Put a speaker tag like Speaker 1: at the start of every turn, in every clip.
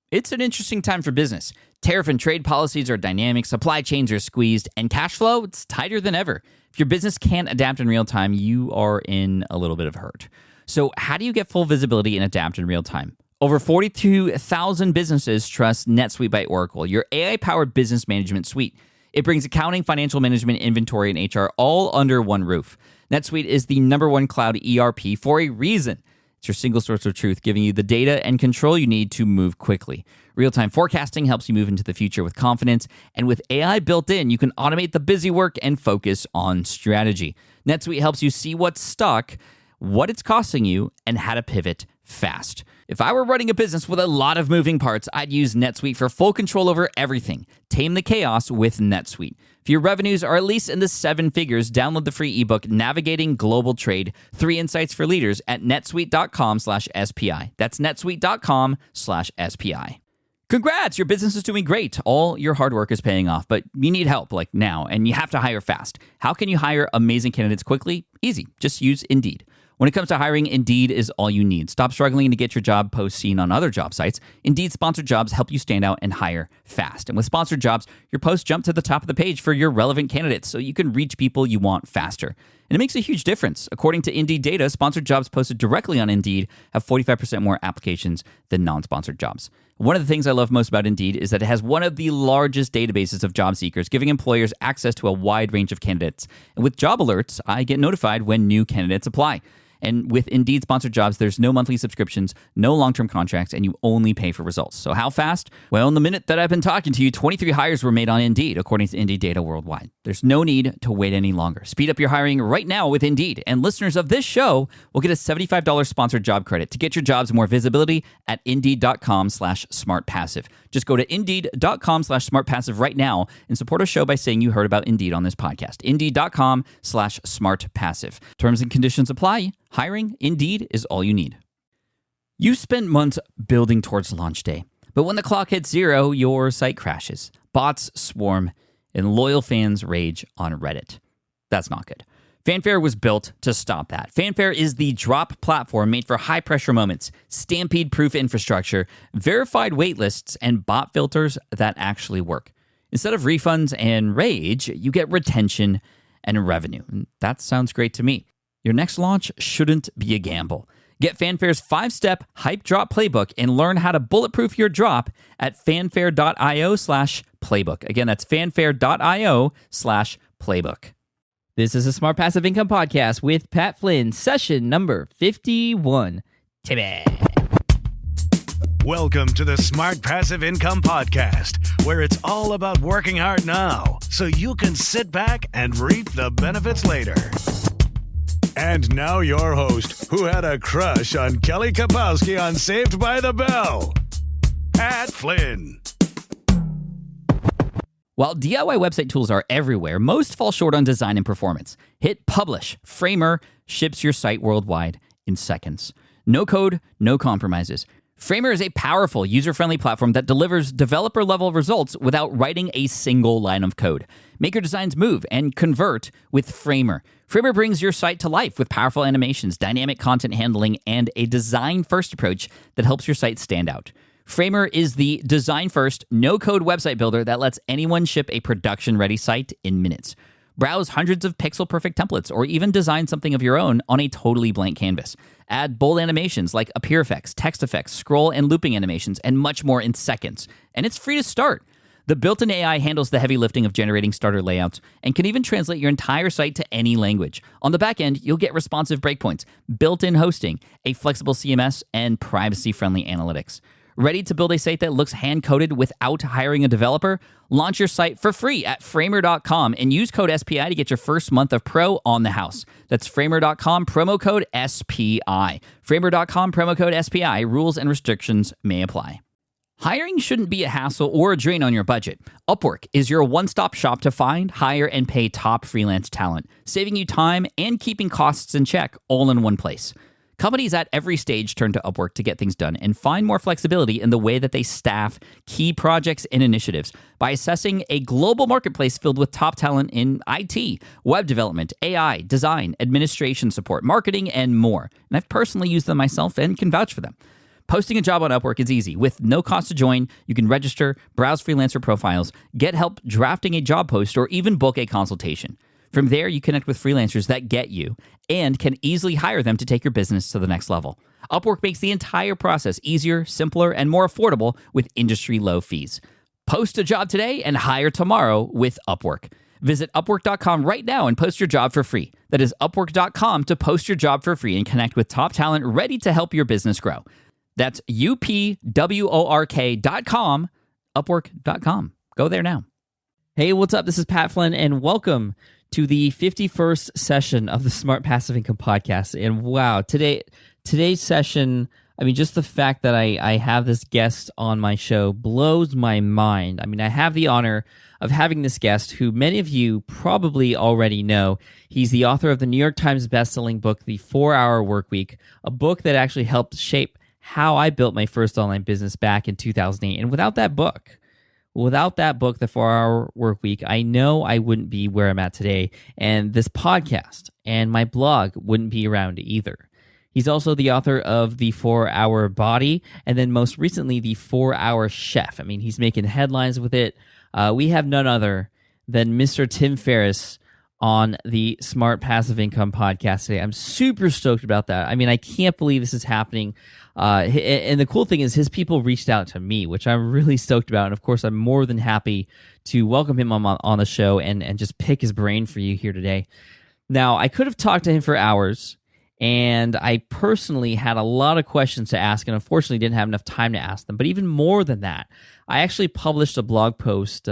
Speaker 1: It's an interesting time for business. Tariff and trade policies are dynamic, supply chains are squeezed, and cash flow, it's tighter than ever. If your business can't adapt in real time, you are in a little bit of hurt. So how do you get full visibility and adapt in real time? Over 42,000 businesses trust NetSuite by Oracle, your AI-powered business management suite. It brings accounting, financial management, inventory, and HR all under one roof. NetSuite is the #1 cloud ERP for a reason. It's your single source of truth, giving you the data and control you need to move quickly. Real-time forecasting helps you move into the future with confidence, and with AI built in, you can automate the busy work and focus on strategy. NetSuite helps you see what's stuck, what it's costing you, and how to pivot fast. If I were running a business with a lot of moving parts, I'd use NetSuite for full control over everything. Tame the chaos with NetSuite. If your revenues are at least in the 7 figures, download the free ebook, Navigating Global Trade, 3 Insights for Leaders at netsuite.com/SPI. That's netsuite.com/SPI. Congrats, your business is doing great. All your hard work is paying off, but you need help like now, and you have to hire fast. How can you hire amazing candidates quickly? Easy, just use Indeed. When it comes to hiring, Indeed is all you need. Stop struggling to get your job post seen on other job sites. Indeed sponsored jobs help you stand out and hire fast. And with sponsored jobs, your posts jump to the top of the page for your relevant candidates so you can reach people you want faster. And it makes a huge difference. According to Indeed data, sponsored jobs posted directly on Indeed have 45% more applications than non-sponsored jobs. One of the things I love most about Indeed is that it has one of the largest databases of job seekers, giving employers access to a wide range of candidates. And with job alerts, I get notified when new candidates apply. And with Indeed sponsored jobs, there's no monthly subscriptions, no long-term contracts, and you only pay for results. So how fast? Well, in the minute that I've been talking to you, 23 hires were made on Indeed, according to Indeed data worldwide. There's no need to wait any longer. Speed up your hiring right now with Indeed. And listeners of this show will get a $75 sponsored job credit to get your jobs more visibility at Indeed.com/smartpassive. Just go to Indeed.com/smartpassive right now and support a show by saying you heard about Indeed on this podcast. Indeed.com/smartpassive. Terms and conditions apply. Hiring, Indeed, is all you need. You spent months building towards launch day, but when the clock hits 0, your site crashes. Bots swarm, and loyal fans rage on Reddit. That's not good. Fanfare was built to stop that. Fanfare is the drop platform made for high-pressure moments, stampede-proof infrastructure, verified waitlists, and bot filters that actually work. Instead of refunds and rage, you get retention and revenue. And that sounds great to me. Your next launch shouldn't be a gamble. Get Fanfare's 5-step hype drop playbook and learn how to bulletproof your drop at fanfare.io/playbook. Again, that's fanfare.io/playbook. This is a Smart Passive Income Podcast with Pat Flynn, session number 51. Timmy.
Speaker 2: Welcome to the Smart Passive Income Podcast, where it's all about working hard now so you can sit back and reap the benefits later. And now your host, who had a crush on Kelly Kapowski on Saved by the Bell, Pat Flynn.
Speaker 1: While DIY website tools are everywhere, most fall short on design and performance. Hit publish. Framer ships your site worldwide in seconds. No code, no compromises. Framer is a powerful, user-friendly platform that delivers developer-level results without writing a single line of code. Make your designs move and convert with Framer. Framer brings your site to life with powerful animations, dynamic content handling, and a design-first approach that helps your site stand out. Framer is the design-first, no-code website builder that lets anyone ship a production-ready site in minutes. Browse hundreds of pixel-perfect templates or even design something of your own on a totally blank canvas. Add bold animations like appear effects, text effects, scroll and looping animations, and much more in seconds. And it's free to start. The built-in AI handles the heavy lifting of generating starter layouts and can even translate your entire site to any language. On the back end, you'll get responsive breakpoints, built-in hosting, a flexible CMS, and privacy-friendly analytics. Ready to build a site that looks hand-coded without hiring a developer? Launch your site for free at Framer.com and use code SPI to get your first month of pro on the house. That's Framer.com, promo code SPI. Framer.com, promo code SPI. Rules and restrictions may apply. Hiring shouldn't be a hassle or a drain on your budget. Upwork is your one-stop shop to find, hire, and pay top freelance talent, saving you time and keeping costs in check all in one place. Companies at every stage turn to Upwork to get things done and find more flexibility in the way that they staff key projects and initiatives by assessing a global marketplace filled with top talent in IT, web development, AI, design, administration support, marketing, and more. And I've personally used them myself and can vouch for them. Posting a job on Upwork is easy. With no cost to join, you can register, browse freelancer profiles, get help drafting a job post, or even book a consultation. From there, you connect with freelancers that get you and can easily hire them to take your business to the next level. Upwork makes the entire process easier, simpler, and more affordable with industry-low fees. Post a job today and hire tomorrow with Upwork. Visit Upwork.com right now and post your job for free. That is Upwork.com to post your job for free and connect with top talent ready to help your business grow. That's UPWORK.com, Upwork.com. Go there now. Hey, what's up? This is Pat Flynn, and welcome to the 51st session of the Smart Passive Income Podcast. And wow, today's session, I mean, just the fact that I have this guest on my show blows my mind. I mean, I have the honor of having this guest who many of you probably already know. He's the author of the New York Times bestselling book, The 4-Hour Workweek, a book that actually helped shape how I built my first online business back in 2008. And without that book, The 4-Hour Workweek, I know I wouldn't be where I'm at today. And this podcast and my blog wouldn't be around either. He's also the author of The 4-Hour Body, and then most recently, The 4-Hour Chef. I mean, he's making headlines with it. We have none other than Mr. Tim Ferriss on the Smart Passive Income Podcast today. I'm super stoked about that. I mean, I can't believe this is happening. And the cool thing is his people reached out to me, which I'm really stoked about. And of course, I'm more than happy to welcome him on the show and just pick his brain for you here today. Now, I could have talked to him for hours, and I personally had a lot of questions to ask, and unfortunately didn't have enough time to ask them. But even more than that, I actually published a blog post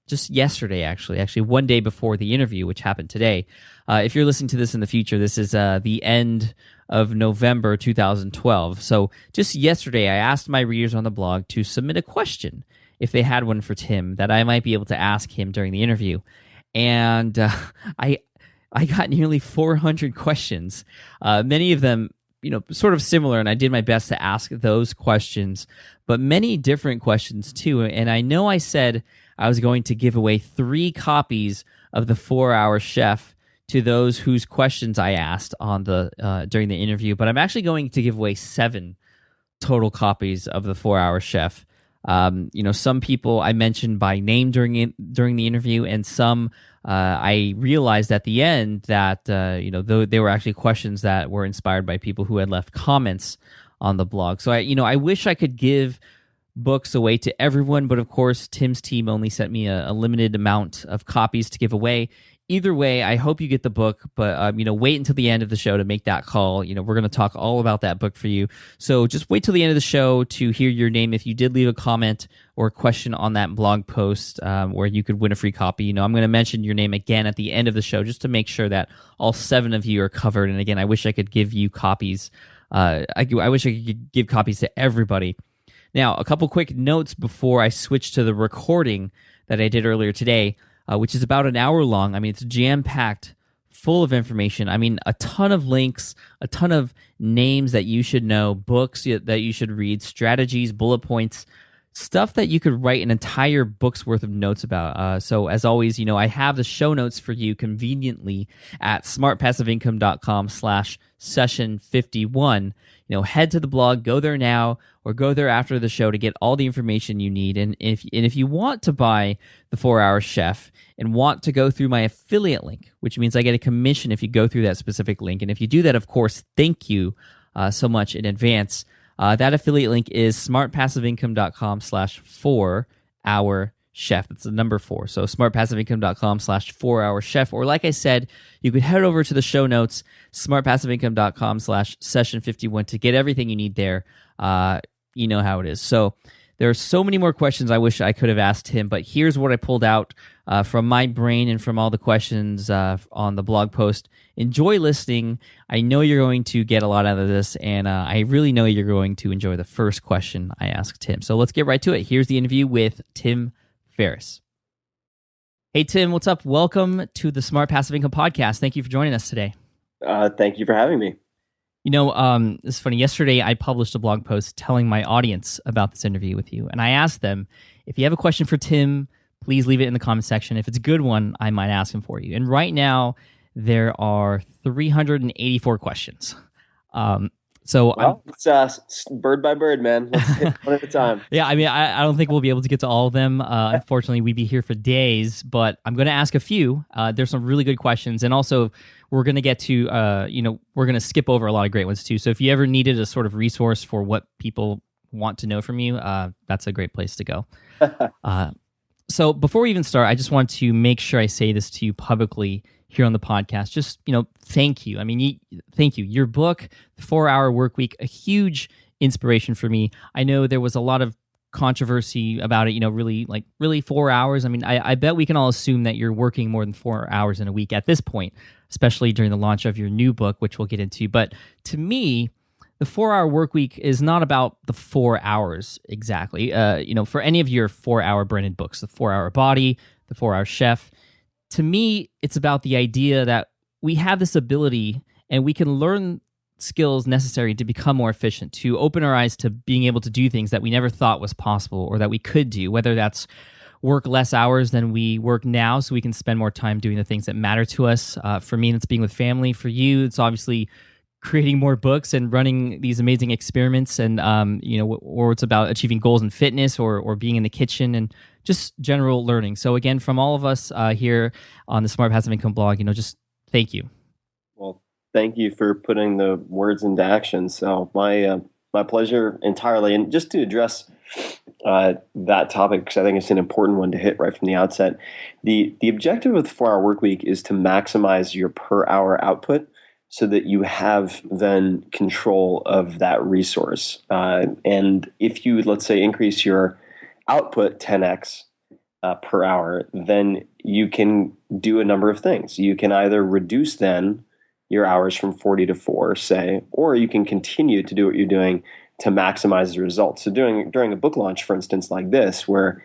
Speaker 1: just yesterday, actually one day before the interview, which happened today. If you're listening to this in the future, this is the end of November 2012. So just yesterday, I asked my readers on the blog to submit a question if they had one for Tim that I might be able to ask him during the interview. And I got nearly 400 questions, many of them, sort of similar, and I did my best to ask those questions, but many different questions too. And I know I said I was going to give away 3 copies of the 4-Hour Chef to those whose questions I asked on the during the interview, but I'm actually going to give away 7 total copies of the 4-Hour Chef. Some people I mentioned by name during the interview, and some I realized at the end that though they were actually questions that were inspired by people who had left comments on the blog. So I wish I could give books away to everyone, but of course Tim's team only sent me a limited amount of copies to give away. Either way, I hope you get the book, but wait until the end of the show to make that call. We're going to talk all about that book for you. So just wait till the end of the show to hear your name if you did leave a comment or a question on that blog post where you could win a free copy. I'm going to mention your name again at the end of the show just to make sure that all 7 of you are covered. And again, I wish I could give you copies. I wish I could give copies to everybody. Now, a couple quick notes before I switch to the recording that I did earlier today. Which is about an hour long. I mean, it's jam-packed, full of information. I mean, a ton of links, a ton of names that you should know, books that you should read, strategies, bullet points, stuff that you could write an entire book's worth of notes about. So as always, I have the show notes for you conveniently at smartpassiveincome.com/session51. Head to the blog, go there now, or go there after the show to get all the information you need. And if you want to buy the 4-Hour Chef and want to go through my affiliate link, which means I get a commission if you go through that specific link. And if you do that, of course, thank you so much in advance. That affiliate link is smartpassiveincome.com/4-hour chef. That's the number 4. So smartpassiveincome.com/4-hour chef. Or like I said, you could head over to the show notes, smartpassiveincome.com/session51 to get everything you need there. You know how it is. So there are so many more questions I wish I could have asked him, but here's what I pulled out from my brain and from all the questions on the blog post. Enjoy listening. I know you're going to get a lot out of this, and I really know you're going to enjoy the first question I asked Tim. So let's get right to it. Here's the interview with Tim Ferriss. Hey, Tim, what's up? Welcome to the Smart Passive Income Podcast. Thank you for joining us today.
Speaker 3: Thank you for having me.
Speaker 1: It's funny. Yesterday, I published a blog post telling my audience about this interview with you. And I asked them, if you have a question for Tim, please leave it in the comment section. If it's a good one, I might ask him for you. And right now, there are 384 questions. So
Speaker 3: Well, it's bird by bird, man. Let's hit one at a time.
Speaker 1: yeah, I mean, I don't think we'll be able to get to all of them. Unfortunately, we'd be here for days, but I'm going to ask a few. There's some really good questions. And also, we're going to get to, we're going to skip over a lot of great ones too. So if you ever needed a sort of resource for what people want to know from you, that's a great place to go. So before we even start, I just want to make sure I say this to you publicly here on the podcast. Just, thank you. I mean, thank you. Your book, The 4-Hour Workweek, a huge inspiration for me. I know there was a lot of controversy about it, really 4 hours. I mean, I bet we can all assume that you're working more than 4 hours in a week at this point, especially during the launch of your new book, which we'll get into. But to me, the 4-Hour Workweek is not about the 4 hours exactly. For any of your 4-hour branded books, the 4-Hour Body, the 4-Hour Chef, to me, it's about the idea that we have this ability and we can learn skills necessary to become more efficient, to open our eyes to being able to do things that we never thought was possible or that we could do, whether that's work less hours than we work now so we can spend more time doing the things that matter to us. For me, it's being with family. For you, it's obviously creating more books and running these amazing experiments, and or it's about achieving goals in fitness or being in the kitchen and just general learning. So again, from all of us here on the Smart Passive Income blog, just thank you.
Speaker 3: Well, thank you for putting the words into action. So my pleasure entirely. And just to address that topic, because I think it's an important one to hit right from the outset, the objective of the 4-Hour Workweek is to maximize your per hour output, so that you have then control of that resource. And if you, let's say, increase your output 10x per hour, then you can do a number of things. You can either reduce then your hours from 40 to 4, say, or you can continue to do what you're doing to maximize the results. So during a book launch, for instance, like this, where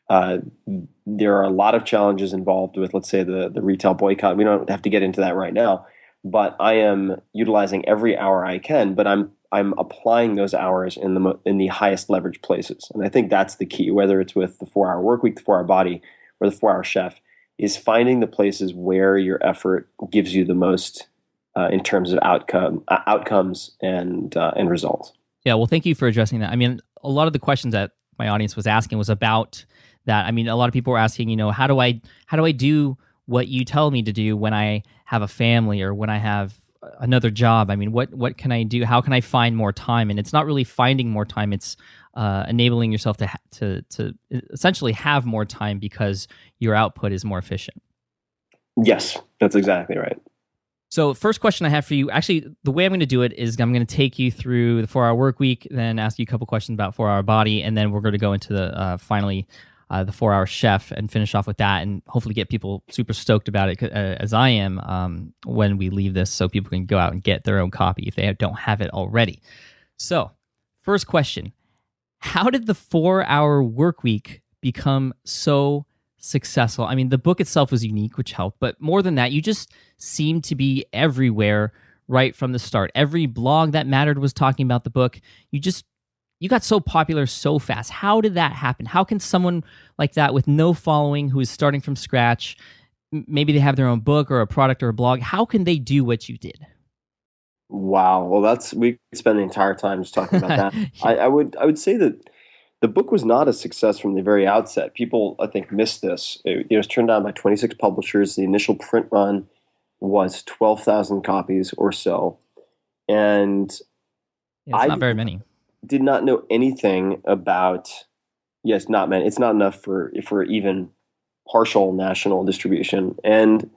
Speaker 3: there are a lot of challenges involved with, let's say, the retail boycott. We don't have to get into that right now. But I am utilizing every hour I can, but I'm applying those hours in the highest leverage places. And I think that's the key, whether it's with the 4-Hour Workweek, the 4-Hour Body, or the 4-Hour Chef, is finding the places where your effort gives you the most in terms of outcomes and results.
Speaker 1: Yeah, well, thank you for addressing that. I mean, a lot of the questions that my audience was asking was about that. I mean, a lot of people were asking, how do I do what you tell me to do when I have a family or when I have another job? I mean, what can I do? How can I find more time? And it's not really finding more time. It's enabling yourself to essentially have more time because your output is more efficient.
Speaker 3: Yes, that's exactly right.
Speaker 1: So first question I have for you, actually, the way I'm going to do it is I'm going to take you through the 4-Hour Workweek, then ask you a couple questions about 4-Hour Body, and then we're going to go into the finally the 4-Hour Chef and finish off with that, and hopefully get people super stoked about it as I am when we leave this, so people can go out and get their own copy if they don't have it already. So first question, how did the 4-Hour Workweek become so successful? I mean, the book itself was unique, which helped, but more than that, you just seemed to be everywhere right from the start. Every blog that mattered was talking about the book. You got so popular so fast. How did that happen? How can someone like that with no following who is starting from scratch, maybe they have their own book or a product or a blog, how can they do what you did?
Speaker 3: Wow. Well, we could spend the entire time just talking about that. Yeah. I would say that the book was not a success from the very outset. People, I think, missed this. It was turned down by 26 publishers. The initial print run was 12,000 copies or so. And
Speaker 1: it's not very many.
Speaker 3: Did not know anything about, it's not enough for even partial national distribution. And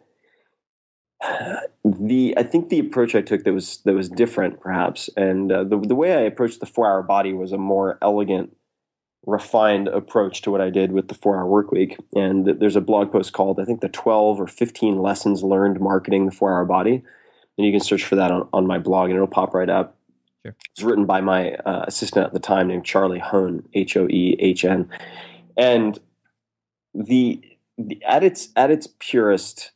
Speaker 3: I think the approach I took that was different perhaps, and the way I approached the 4-Hour Body was a more elegant, refined approach to what I did with the 4-Hour Workweek. And there's a blog post called, I think, the 12 or 15 lessons learned marketing the 4-Hour Body, and you can search for that on my blog and it'll pop right up. Sure. It's written by my assistant at the time named Charlie Hoehn, Hoehn, and at its purest,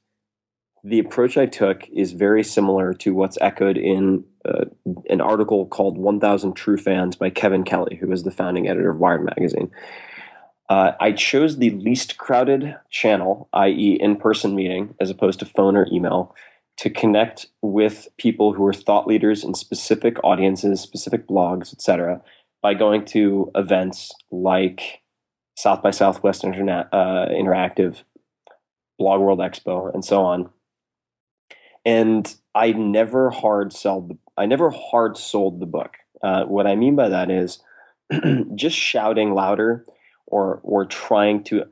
Speaker 3: the approach I took is very similar to what's echoed in an article called 1,000 True Fans by Kevin Kelly, who was the founding editor of Wired magazine. I chose the least crowded channel, i.e. in-person meeting, as opposed to phone or email, to connect with people who are thought leaders in specific audiences, specific blogs, etc., by going to events like South by Southwest Interactive, Blog World Expo, and so on. And I never hard sold the book. What I mean by that is just shouting louder or trying to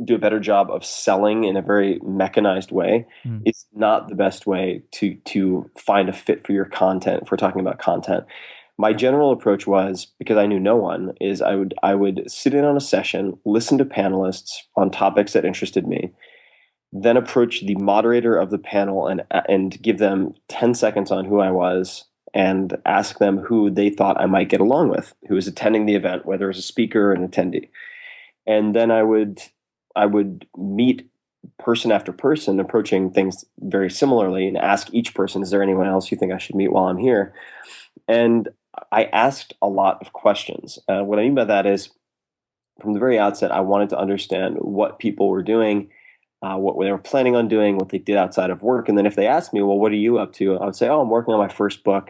Speaker 3: do a better job of selling in a very mechanized way is not the best way to find a fit for your content. If we're talking about content, my general approach was, because I knew no one, is I would sit in on a session, listen to panelists on topics that interested me, then approach the moderator of the panel and give them 10 seconds on who I was and ask them who they thought I might get along with, who was attending the event, whether as a speaker or an attendee. And then I would meet person after person, approaching things very similarly, and ask each person, is there anyone else you think I should meet while I'm here? And I asked a lot of questions. What I mean by that is, from the very outset, I wanted to understand what people were doing, what they were planning on doing, what they did outside of work. And then if they asked me, well, what are you up to? I would say, oh, I'm working on my first book.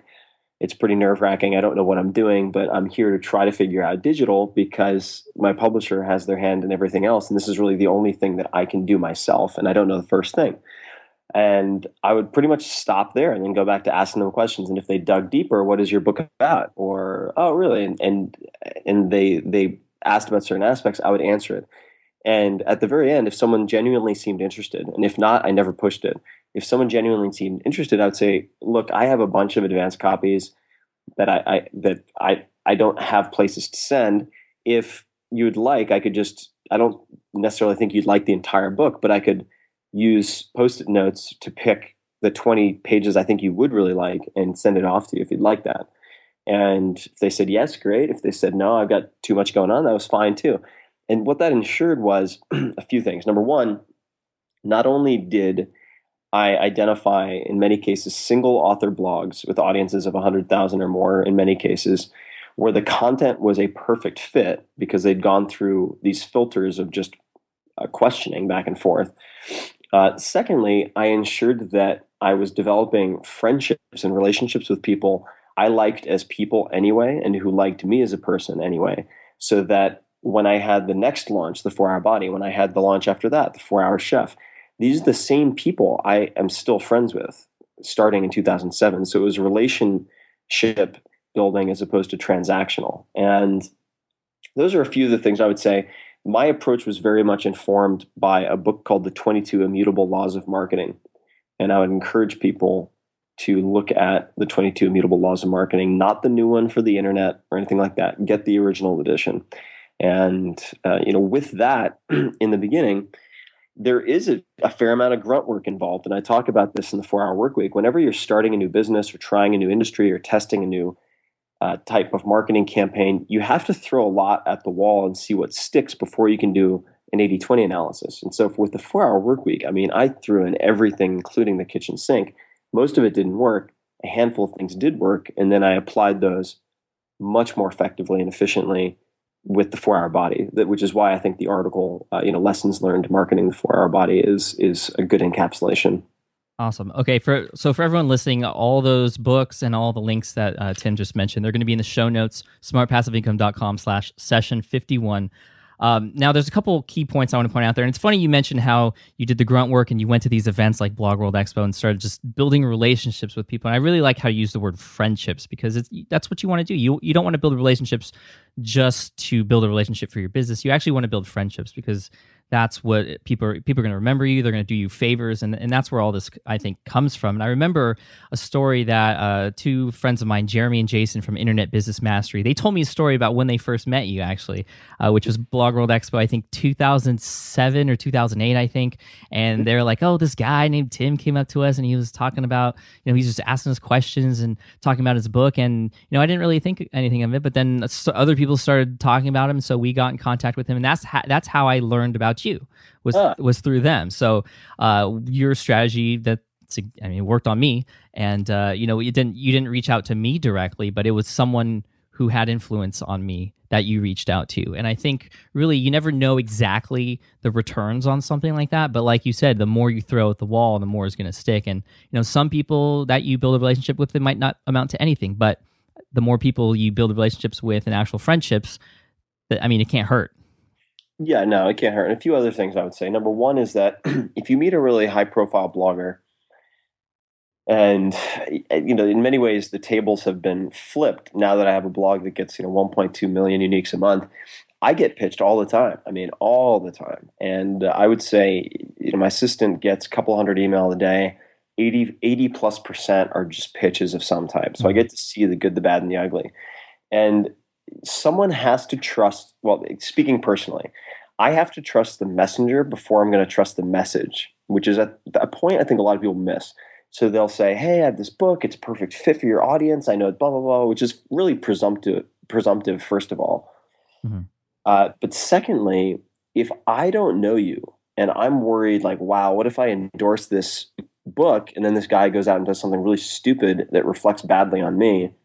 Speaker 3: It's pretty nerve-wracking. I don't know what I'm doing, but I'm here to try to figure out digital because my publisher has their hand in everything else. And this is really the only thing that I can do myself. And I don't know the first thing. And I would pretty much stop there and then go back to asking them questions. And if they dug deeper, what is your book about? Or, oh, really? And they asked about certain aspects, I would answer it. And at the very end, if someone genuinely seemed interested, and if not, I never pushed it. If someone genuinely seemed interested, I would say, look, I have a bunch of advanced copies that I don't have places to send. If you'd like, I don't necessarily think you'd like the entire book, but I could use Post-it notes to pick the 20 pages I think you would really like and send it off to you if you'd like that. And if they said yes, great. If they said no, I've got too much going on, that was fine too. And what that ensured was a few things. Number one, not only did I identify, in many cases, single author blogs with audiences of 100,000 or more, in many cases, where the content was a perfect fit because they'd gone through these filters of just questioning back and forth. Secondly, I ensured that I was developing friendships and relationships with people I liked as people anyway, and who liked me as a person anyway, so that when I had the next launch, the 4-Hour Body, when I had the launch after that, the 4-Hour Chef, these are the same people I am still friends with starting in 2007. So it was relationship building as opposed to transactional. And those are a few of the things I would say. My approach was very much informed by a book called The 22 Immutable Laws of Marketing. And I would encourage people to look at The 22 Immutable Laws of Marketing, not the new one for the internet or anything like that. Get the original edition. And, with that, in the beginning, there is a fair amount of grunt work involved. And I talk about this in the 4-Hour Workweek. Whenever you're starting a new business or trying a new industry or testing a new type of marketing campaign, you have to throw a lot at the wall and see what sticks before you can do an 80-20 analysis. And so with the 4-Hour Workweek, I threw in everything, including the kitchen sink. Most of it didn't work. A handful of things did work. And then I applied those much more effectively and efficiently with the 4-Hour Body, which is why I think the article, Lessons Learned Marketing the 4-Hour Body is a good encapsulation.
Speaker 1: Awesome. Okay, for everyone listening, all those books and all the links that Tim just mentioned, they're going to be in the show notes, smartpassiveincome.com/session51. Now, there's a couple key points I want to point out there. And it's funny you mentioned how you did the grunt work and you went to these events like Blog World Expo and started just building relationships with people. And I really like how you use the word friendships because that's what you want to do. You don't want to build relationships just to build a relationship for your business. You actually want to build friendships because that's what people are going to remember you. They're going to do you favors. And that's where all this, I think, comes from. And I remember a story that two friends of mine, Jeremy and Jason from Internet Business Mastery, they told me a story about when they first met you, actually, which was Blog World Expo, I think 2007 or 2008, I think. And they're like, oh, this guy named Tim came up to us and he was talking about, he's just asking us questions and talking about his book. And, I didn't really think anything of it. But then other people started talking about him. So we got in contact with him. And that's how I learned about you was through them. So your strategy worked on me, and you didn't reach out to me directly, but it was someone
Speaker 4: who had influence on me that you reached out to. And I think really you never know exactly the returns on something like that. But like you said, the more you throw at the wall, the more is going to stick. And some people that you build a relationship with, it might not amount to anything. But the more people you build relationships with and actual friendships, it can't hurt.
Speaker 3: Yeah, no, it can't hurt. And a few other things I would say. Number one is that if you meet a really high profile blogger, and in many ways the tables have been flipped now that I have a blog that gets 1.2 million uniques a month. I get pitched all the time. All the time. And I would say my assistant gets a couple hundred email a day. 80+% are just pitches of some type. So I get to see the good, the bad, and the ugly. And someone has to trust. Well, speaking personally, I have to trust the messenger before I'm going to trust the message, which is a point I think a lot of people miss. So they'll say, hey, I have this book. It's a perfect fit for your audience. I know blah, blah, blah, which is really presumptive first of all. Mm-hmm. But secondly, if I don't know you and I'm worried like, wow, what if I endorse this book and then this guy goes out and does something really stupid that reflects badly on me,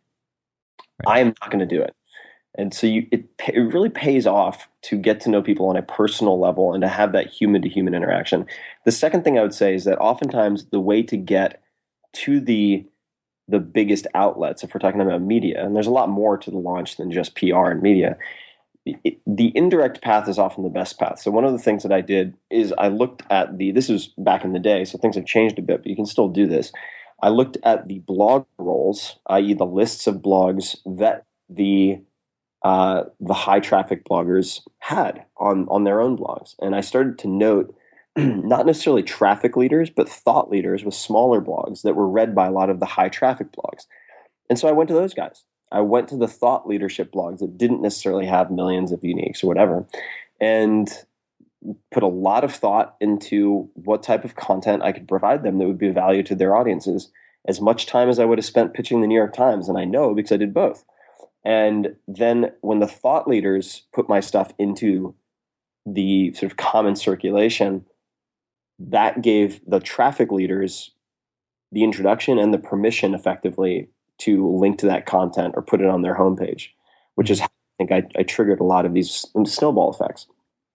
Speaker 3: right. I am not going to do it. And so it really pays off to get to know people on a personal level and to have that human-to-human interaction. The second thing I would say is that oftentimes the way to get to the biggest outlets, if we're talking about media, and there's a lot more to the launch than just PR and media, the indirect path is often the best path. So one of the things that I did is I looked at this was back in the day, so things have changed a bit, but you can still do this. I looked at the blog roles, i.e. the lists of blogs that the high traffic bloggers had on their own blogs. And I started to note not necessarily traffic leaders, but thought leaders with smaller blogs that were read by a lot of the high traffic blogs. And so I went to those guys. I went to the thought leadership blogs that didn't necessarily have millions of uniques or whatever, and put a lot of thought into what type of content I could provide them that would be of value to their audiences, as much time as I would have spent pitching the New York Times. And I know because I did both. And then when the thought leaders put my stuff into the sort of common circulation, that gave the traffic leaders the introduction and the permission effectively to link to that content or put it on their homepage, which is how I think I triggered a lot of these snowball effects.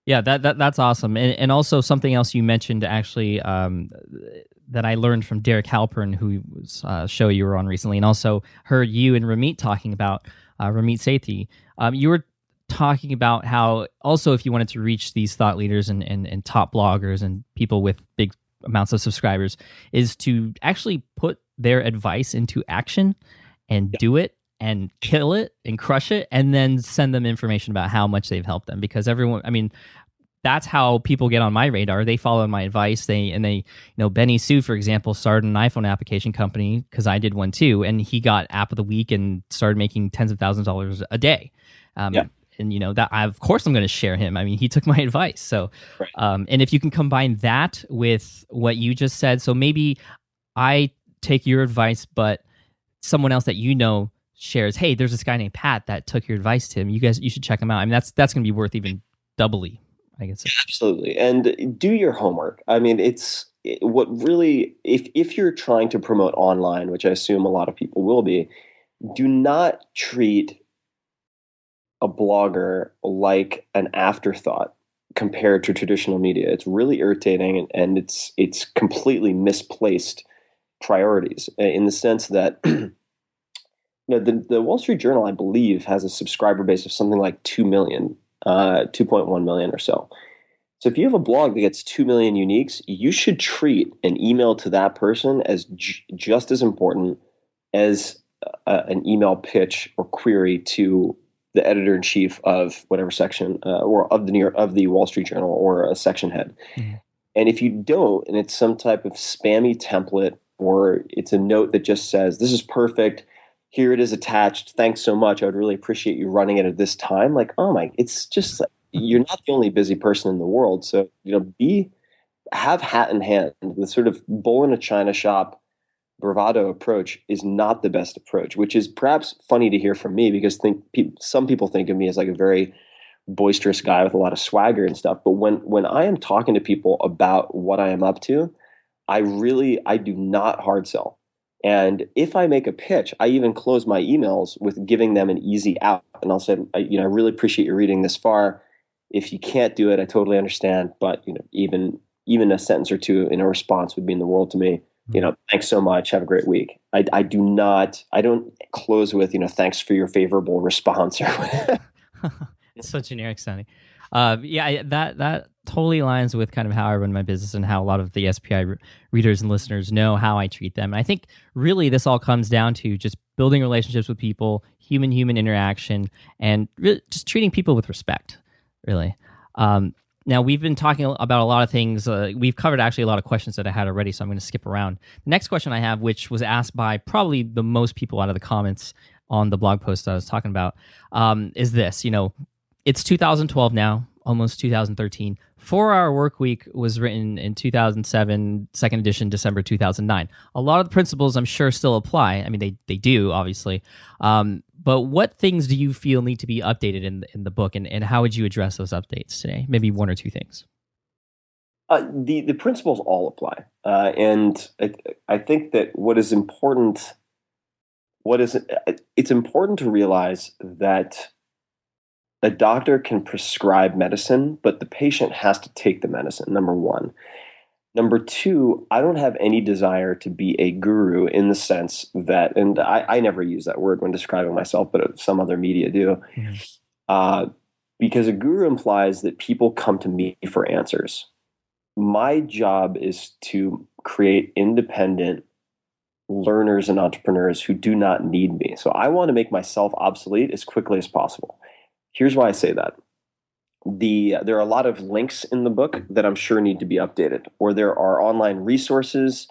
Speaker 4: Yeah, that's awesome. And also something else you mentioned actually that I learned from Derek Halpern, who was a show you were on recently, and also heard you and Ramit talking about Ramit Sethi. You were talking about how also if you wanted to reach these thought leaders and top bloggers and people with big amounts of subscribers, is to actually put their advice into action and do it and kill it and crush it, and then send them information about how much they've helped them. Because everyone, that's how people get on my radar. They follow my advice. Benny Sue, for example, started an iPhone application company because I did one too, and he got App of the Week and started making tens of thousands of dollars a day. And that of course I'm going to share him. He took my advice. So, right. And if you can combine that with what you just said, so maybe I take your advice, but someone else that shares, hey, there's this guy named Pat that took your advice to him. You should check him out. That's going to be worth even doubly, I guess.
Speaker 3: Absolutely. And do your homework. It's what really, if you're trying to promote online, which I assume a lot of people will be, do not treat a blogger like an afterthought compared to traditional media. It's really irritating, and it's completely misplaced priorities in the sense that the Wall Street Journal, I believe, has a subscriber base of something like 2 million, 2.1 million or so. So if you have a blog that gets 2 million uniques, you should treat an email to that person as just as important as an email pitch or query to the editor-in-chief of whatever section or of the Wall Street Journal or a section head. Mm-hmm. And if you don't, and it's some type of spammy template, or it's a note that just says, this is perfect, here it is attached, thanks so much, I would really appreciate you running it at this time. Like, oh my, it's just like, you're not the only busy person in the world. So, have hat in hand. The sort of bull in a china shop bravado approach is not the best approach, which is perhaps funny to hear from me because some people think of me as like a very boisterous guy with a lot of swagger and stuff. But when I am talking to people about what I am up to, I do not hard sell. And if I make a pitch, I even close my emails with giving them an easy out. And I'll say, I really appreciate you reading this far. If you can't do it, I totally understand. But even a sentence or two in a response would mean the world to me. Thanks so much. Have a great week. I don't close with, thanks for your favorable response.
Speaker 4: It's so generic sounding. That totally aligns with kind of how I run my business and how a lot of the SPI readers and listeners know how I treat them. And I think really this all comes down to just building relationships with people, human interaction, and really just treating people with respect, really. Now, we've been talking about a lot of things. We've covered actually a lot of questions that I had already, so I'm going to skip around. The next question I have, which was asked by probably the most people out of the comments on the blog post I was talking about, is this. It's 2012 now, almost 2013. 4-Hour Workweek was written in 2007, second edition, December 2009. A lot of the principles, I'm sure, still apply. I mean, they do, obviously. But what things do you feel need to be updated in the book, and how would you address those updates today? Maybe one or two things.
Speaker 3: The principles all apply. And I think that it's important to realize that a doctor can prescribe medicine, but the patient has to take the medicine, number one. Number two, I don't have any desire to be a guru in the sense that, and I never use that word when describing myself, but some other media do, because a guru implies that people come to me for answers. My job is to create independent learners and entrepreneurs who do not need me. So I want to make myself obsolete as quickly as possible. Here's why I say that. There are a lot of links in the book that I'm sure need to be updated, or there are online resources,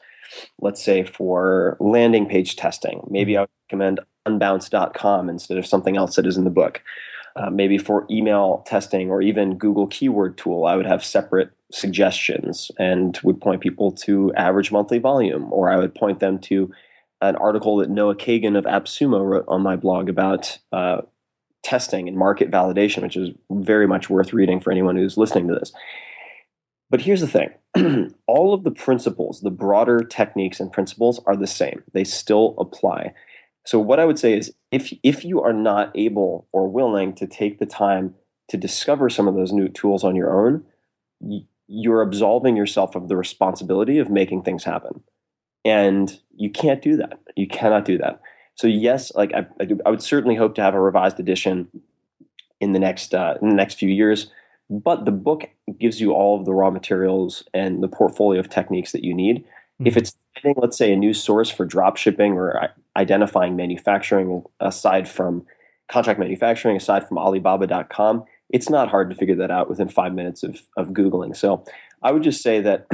Speaker 3: let's say for landing page testing. Maybe I would recommend unbounce.com instead of something else that is in the book. Maybe for email testing or even Google Keyword Tool, I would have separate suggestions and would point people to average monthly volume, or I would point them to an article that Noah Kagan of AppSumo wrote on my blog about testing and market validation, which is very much worth reading for anyone who's listening to this. But here's the thing. All of the principles, the broader techniques and principles are the same. They still apply. So what I would say is if you are not able or willing to take the time to discover some of those new tools on your own, you're absolving yourself of the responsibility of making things happen. And you can't do that. You cannot do that. So yes, like I would certainly hope to have a revised edition in the next few years. But the book gives you all of the raw materials and the portfolio of techniques that you need. Mm-hmm. If it's finding, let's say, a new source for drop shipping or identifying manufacturing aside from contract manufacturing, aside from Alibaba.com, it's not hard to figure that out within 5 minutes of Googling. So I would just say that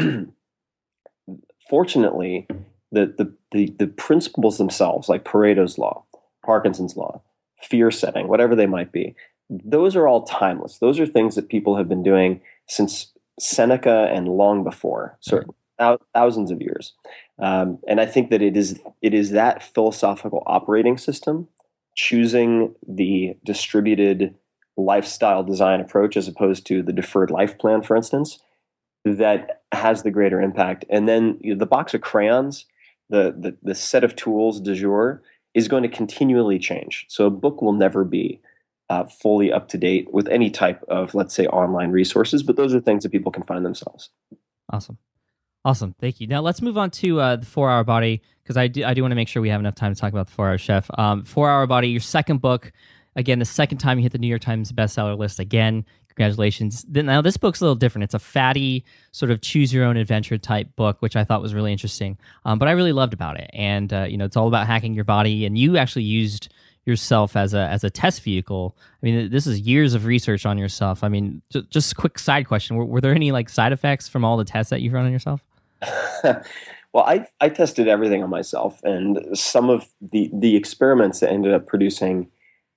Speaker 3: fortunately, the principles themselves, like Pareto's law, Parkinson's law, fear setting, whatever they might be, those are all timeless. Those are things that people have been doing since Seneca and long before, certainly thousands of years. And I think that it is that philosophical operating system, choosing the distributed lifestyle design approach as opposed to the deferred life plan, for instance, that has the greater impact. And then the box of crayons, the set of tools du jour is going to continually change. So a book will never be fully up to date with any type of, let's say, online resources, but those are things that people can find themselves.
Speaker 4: Awesome. Thank you. Now let's move on to the 4-Hour Body, because I do want to make sure we have enough time to talk about the 4-Hour Chef. 4-Hour Body, your second book. Again, the second time you hit the New York Times bestseller list. Again, congratulations. Now this book's a little different. It's a fatty sort of choose your own adventure type book, which I thought was really interesting. But I really loved about it. And it's all about hacking your body. And you actually used yourself as a test vehicle. I mean, this is years of research on yourself. I mean, just a quick side question: were there any like side effects from all the tests that you've run on yourself?
Speaker 3: Well, I tested everything on myself, and some of the experiments that ended up producing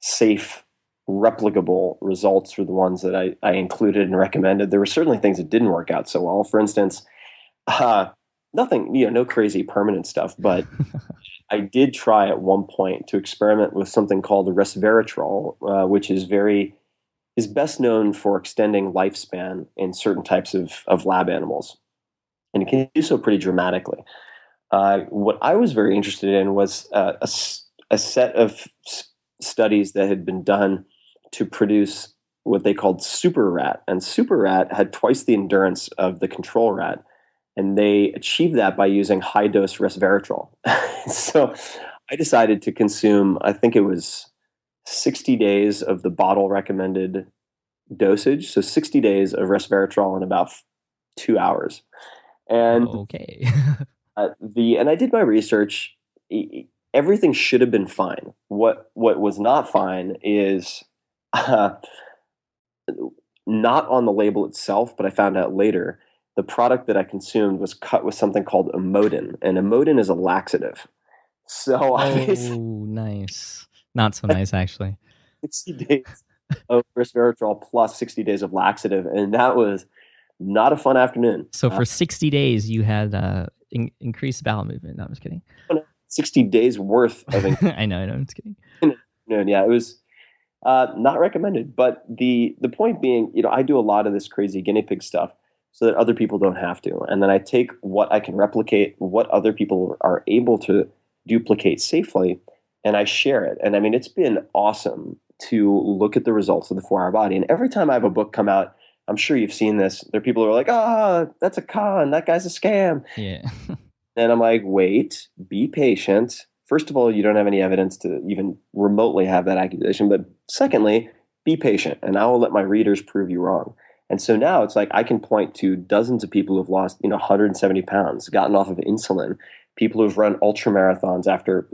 Speaker 3: safe, replicable results were the ones that I included and recommended. There were certainly things that didn't work out so well. For instance, nothing, no crazy permanent stuff, but I did try at one point to experiment with something called resveratrol, which is best known for extending lifespan in certain types of lab animals. And it can do so pretty dramatically. What I was very interested in was a set of studies that had been done to produce what they called super rat. And super rat had twice the endurance of the control rat. And they achieved that by using high dose resveratrol. So I decided to consume, I think it was 60 days of the bottle recommended dosage. So 60 days of resveratrol in about 2 hours. And
Speaker 4: Okay.
Speaker 3: and I did my research. Everything should have been fine. What was not fine is not on the label itself, but I found out later the product that I consumed was cut with something called Imodin, and Imodin is a laxative. So I basically
Speaker 4: Nice. Not so nice, actually.
Speaker 3: 60 days of resveratrol plus 60 days of laxative, and that was not a fun afternoon.
Speaker 4: So for 60 days, you had increased bowel movement. No, I'm just kidding.
Speaker 3: 60 days worth of
Speaker 4: I know, I'm just kidding.
Speaker 3: yeah, it was not recommended. But the point being, I do a lot of this crazy guinea pig stuff so that other people don't have to. And then I take what I can replicate, what other people are able to duplicate safely, and I share it. And I mean, it's been awesome to look at the results of the 4 Hour Body. And every time I have a book come out, I'm sure you've seen this. There are people who are like, that's a con. That guy's a scam.
Speaker 4: Yeah.
Speaker 3: And I'm like, wait, be patient. First of all, you don't have any evidence to even remotely have that accusation. But secondly, be patient, and I will let my readers prove you wrong. And so now it's like I can point to dozens of people who've lost, 170 pounds, gotten off of insulin, people who've run ultra marathons after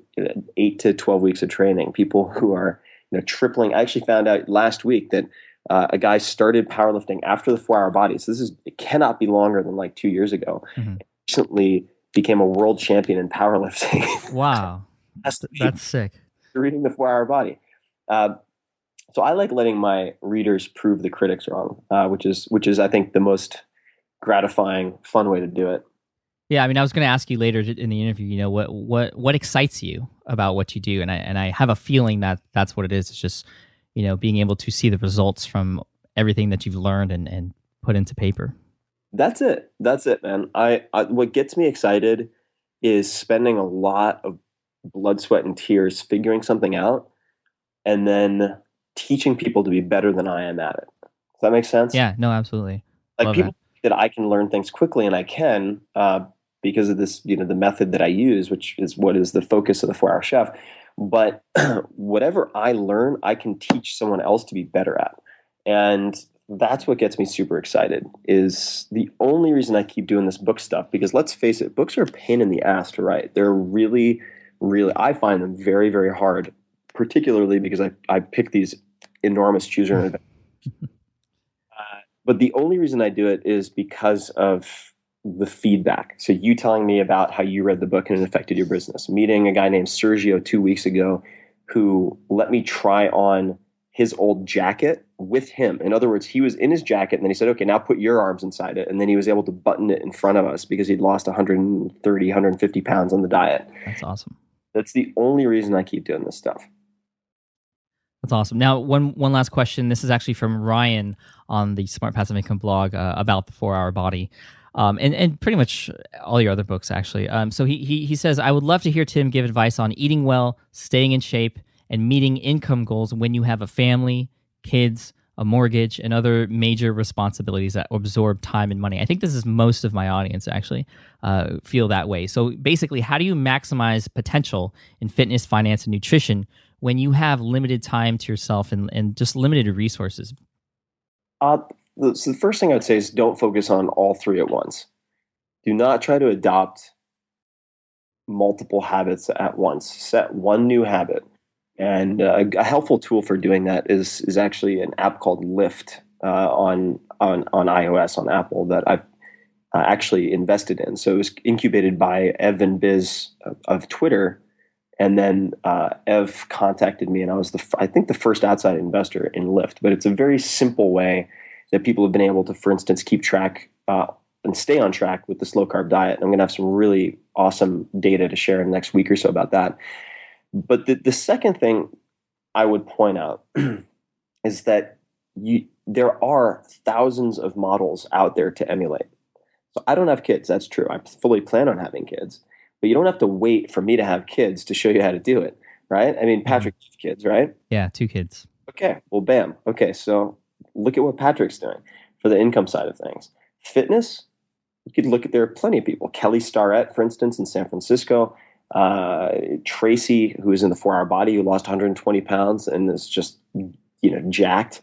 Speaker 3: 8 to 12 weeks of training, people who are, tripling. I actually found out last week that a guy started powerlifting after the 4 Hour Body. So it cannot be longer than like 2 years ago.
Speaker 4: Mm-hmm.
Speaker 3: Recently became a world champion in powerlifting.
Speaker 4: Wow. That's sick.
Speaker 3: Reading the 4 Hour Body. So I like letting my readers prove the critics wrong, which is I think the most gratifying, fun way to do it.
Speaker 4: Yeah, I mean, I was going to ask you later in the interview, what excites you about what you do, and I have a feeling that that's what it is. It's just being able to see the results from everything that you've learned and put into paper.
Speaker 3: That's it, man. I what gets me excited is spending a lot of blood, sweat, and tears figuring something out, and then teaching people to be better than I am at it. Does that make sense?
Speaker 4: Yeah, no, absolutely.
Speaker 3: Like people think that I can learn things quickly, and I can because of this, the method that I use, which is what is the focus of the 4 Hour Chef. But whatever I learn, I can teach someone else to be better at. And that's what gets me super excited, is the only reason I keep doing this book stuff, because let's face it, books are a pain in the ass to write. They're really, really, I find them very, very hard, particularly because I pick these enormous chooser events. But the only reason I do it is because of the feedback. So you telling me about how you read the book and it affected your business. Meeting a guy named Sergio 2 weeks ago who let me try on his old jacket with him. In other words, he was in his jacket and then he said, okay, now put your arms inside it. And then he was able to button it in front of us because he'd lost 130, 150 pounds on the diet.
Speaker 4: That's awesome.
Speaker 3: That's the only reason I keep doing this stuff.
Speaker 4: That's awesome. Now, one last question. This is actually from Ryan on the Smart Passive Income blog about the 4 Hour Body. And pretty much all your other books, actually. So he says, I would love to hear Tim give advice on eating well, staying in shape, and meeting income goals when you have a family, kids, a mortgage, and other major responsibilities that absorb time and money. I think this is most of my audience, actually, feel that way. So basically, how do you maximize potential in fitness, finance, and nutrition when you have limited time to yourself and just limited resources?
Speaker 3: So the first thing I'd say is don't focus on all three at once. Do not try to adopt multiple habits at once. Set one new habit. And a helpful tool for doing that is actually an app called Lyft on iOS, on Apple, that I've actually invested in. So it was incubated by Ev and Biz of Twitter. And then Ev contacted me, and I was I think the first outside investor in Lyft. But it's a very simple way that people have been able to, for instance, keep track and stay on track with this low carb diet. And I'm going to have some really awesome data to share in the next week or so about that. But the second thing I would point out is that there are thousands of models out there to emulate. So I don't have kids. That's true. I fully plan on having kids. but you don't have to wait for me to have kids to show you how to do it, right? I mean, Patrick has kids, right?
Speaker 4: Yeah, 2 kids.
Speaker 3: Okay, well, bam. Okay, so look at what Patrick's doing for the income side of things. Fitness, you could look at, there are plenty of people. Kelly Starrett, for instance, in San Francisco. Tracy, who is in the 4 Hour Body, who lost 120 pounds and is just, jacked.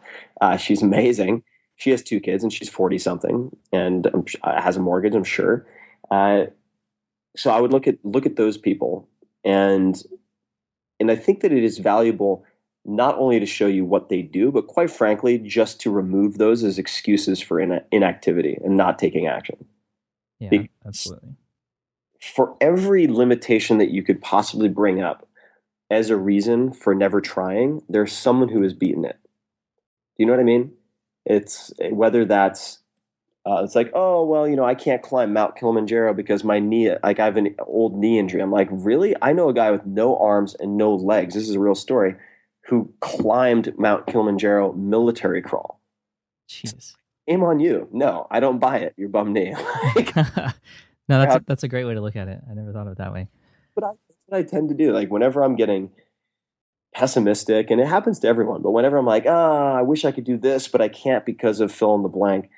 Speaker 3: She's amazing. She has 2 kids and she's 40 something and has a mortgage, I'm sure. So I would look at those people, and I think that it is valuable not only to show you what they do, but quite frankly, just to remove those as excuses for inactivity and not taking action.
Speaker 4: Yeah,
Speaker 3: because
Speaker 4: absolutely.
Speaker 3: for every limitation that you could possibly bring up as a reason for never trying, there's someone who has beaten it. Do you know what I mean? It's whether that's it's like, oh, well, I can't climb Mount Kilimanjaro because my knee, like I have an old knee injury. I'm like, really? I know a guy with no arms and no legs. This is a real story, who climbed Mount Kilimanjaro military crawl.
Speaker 4: Jeez.
Speaker 3: Shame on you. No, I don't buy it. Your bum knee.
Speaker 4: No, that's a great way to look at it. I never thought of it that way.
Speaker 3: But that's what I tend to do. Like whenever I'm getting pessimistic, and it happens to everyone, but whenever I'm like, I wish I could do this, but I can't because of fill in the blank,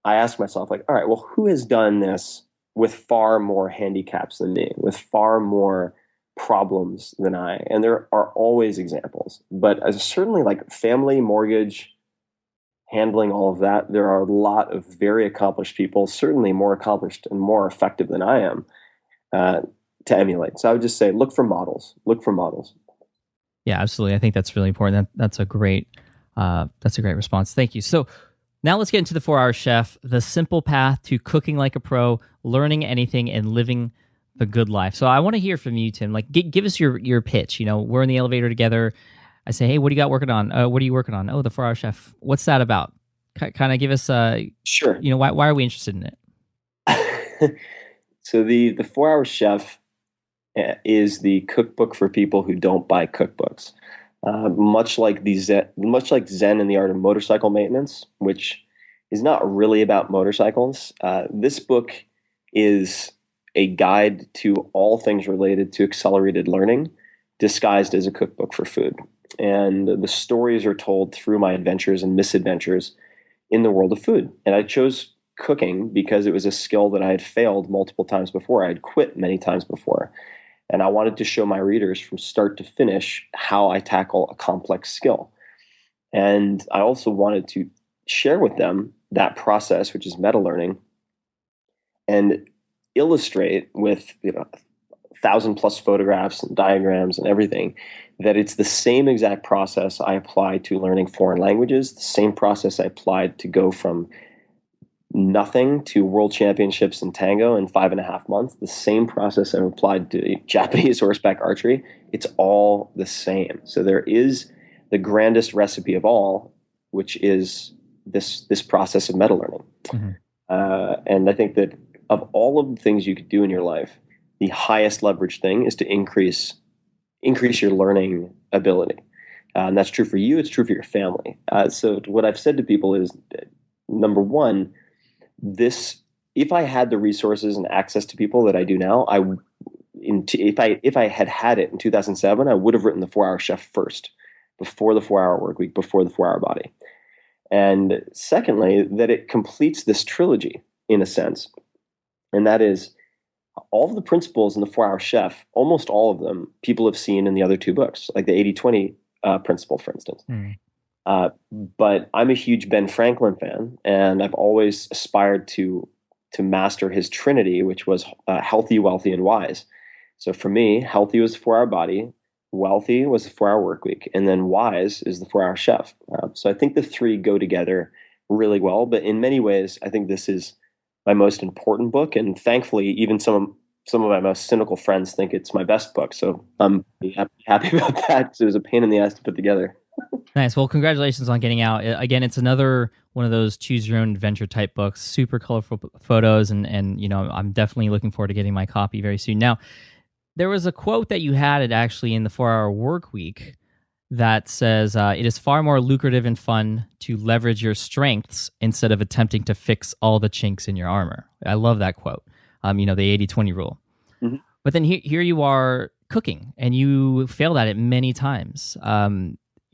Speaker 3: I ask myself, like, all right, well, who has done this with far more handicaps than me, with far more problems than I? And there are always examples, but as certainly like family, mortgage, handling all of that, there are a lot of very accomplished people, certainly more accomplished and more effective than I am, to emulate. So I would just say, look for models.
Speaker 4: Yeah, absolutely. I think that's really important. That's a great response. Thank you. So now let's get into the 4 Hour Chef, the simple path to cooking like a pro, learning anything, and living the good life. So I want to hear from you, Tim. Like, give us your pitch. We're in the elevator together. I say, hey, what do you got working on? What are you working on? Oh, the 4 Hour Chef. What's that about? Kind of give us
Speaker 3: Sure.
Speaker 4: Why are we interested in it?
Speaker 3: So the 4 Hour Chef is the cookbook for people who don't buy cookbooks. Much like Zen and the Art of Motorcycle Maintenance, which is not really about motorcycles. This book is a guide to all things related to accelerated learning, disguised as a cookbook for food. And the stories are told through my adventures and misadventures in the world of food. And I chose cooking because it was a skill that I had failed multiple times before. I had quit many times before. And I wanted to show my readers from start to finish how I tackle a complex skill. And I also wanted to share with them that process, which is meta learning, and illustrate with 1,000+ photographs and diagrams and everything that it's the same exact process I applied to learning foreign languages, the same process I applied to go from nothing to world championships in tango in 5.5 months, the same process I've applied to Japanese horseback archery. It's all the same. So there is the grandest recipe of all, which is this process of meta learning. Mm-hmm. And I think that of all of the things you could do in your life, the highest leverage thing is to increase your learning ability. And that's true for you. It's true for your family. So what I've said to people is, number one, if I had the resources and access to people that I do now, if I had it in 2007, I would have written the 4 Hour Chef first, before the 4 Hour Workweek, before the 4 Hour Body. And secondly, that it completes this trilogy in a sense. And that is all of the principles in the 4 Hour Chef, almost all of them people have seen in the other 2 books, like the 80-20 principle, for instance. But I'm a huge Ben Franklin fan, and I've always aspired to master his trinity, which was healthy, wealthy, and wise. So for me, healthy was the 4 Hour Body, wealthy was the 4 Hour Workweek, and then wise is the 4 Hour Chef. So I think the 3 go together really well. But in many ways, I think this is my most important book, and thankfully, even some of my most cynical friends think it's my best book. So I'm happy about that, because it was a pain in the ass to put together.
Speaker 4: Nice. Well, congratulations on getting out. Again, it's another one of those choose your own adventure type books, super colorful photos. And I'm definitely looking forward to getting my copy very soon. Now, there was a quote that you had actually in the 4 Hour Workweek that says, it is far more lucrative and fun to leverage your strengths instead of attempting to fix all the chinks in your armor. I love that quote. The 80-20 rule. Mm-hmm. But then here you are cooking, and you failed at it many times.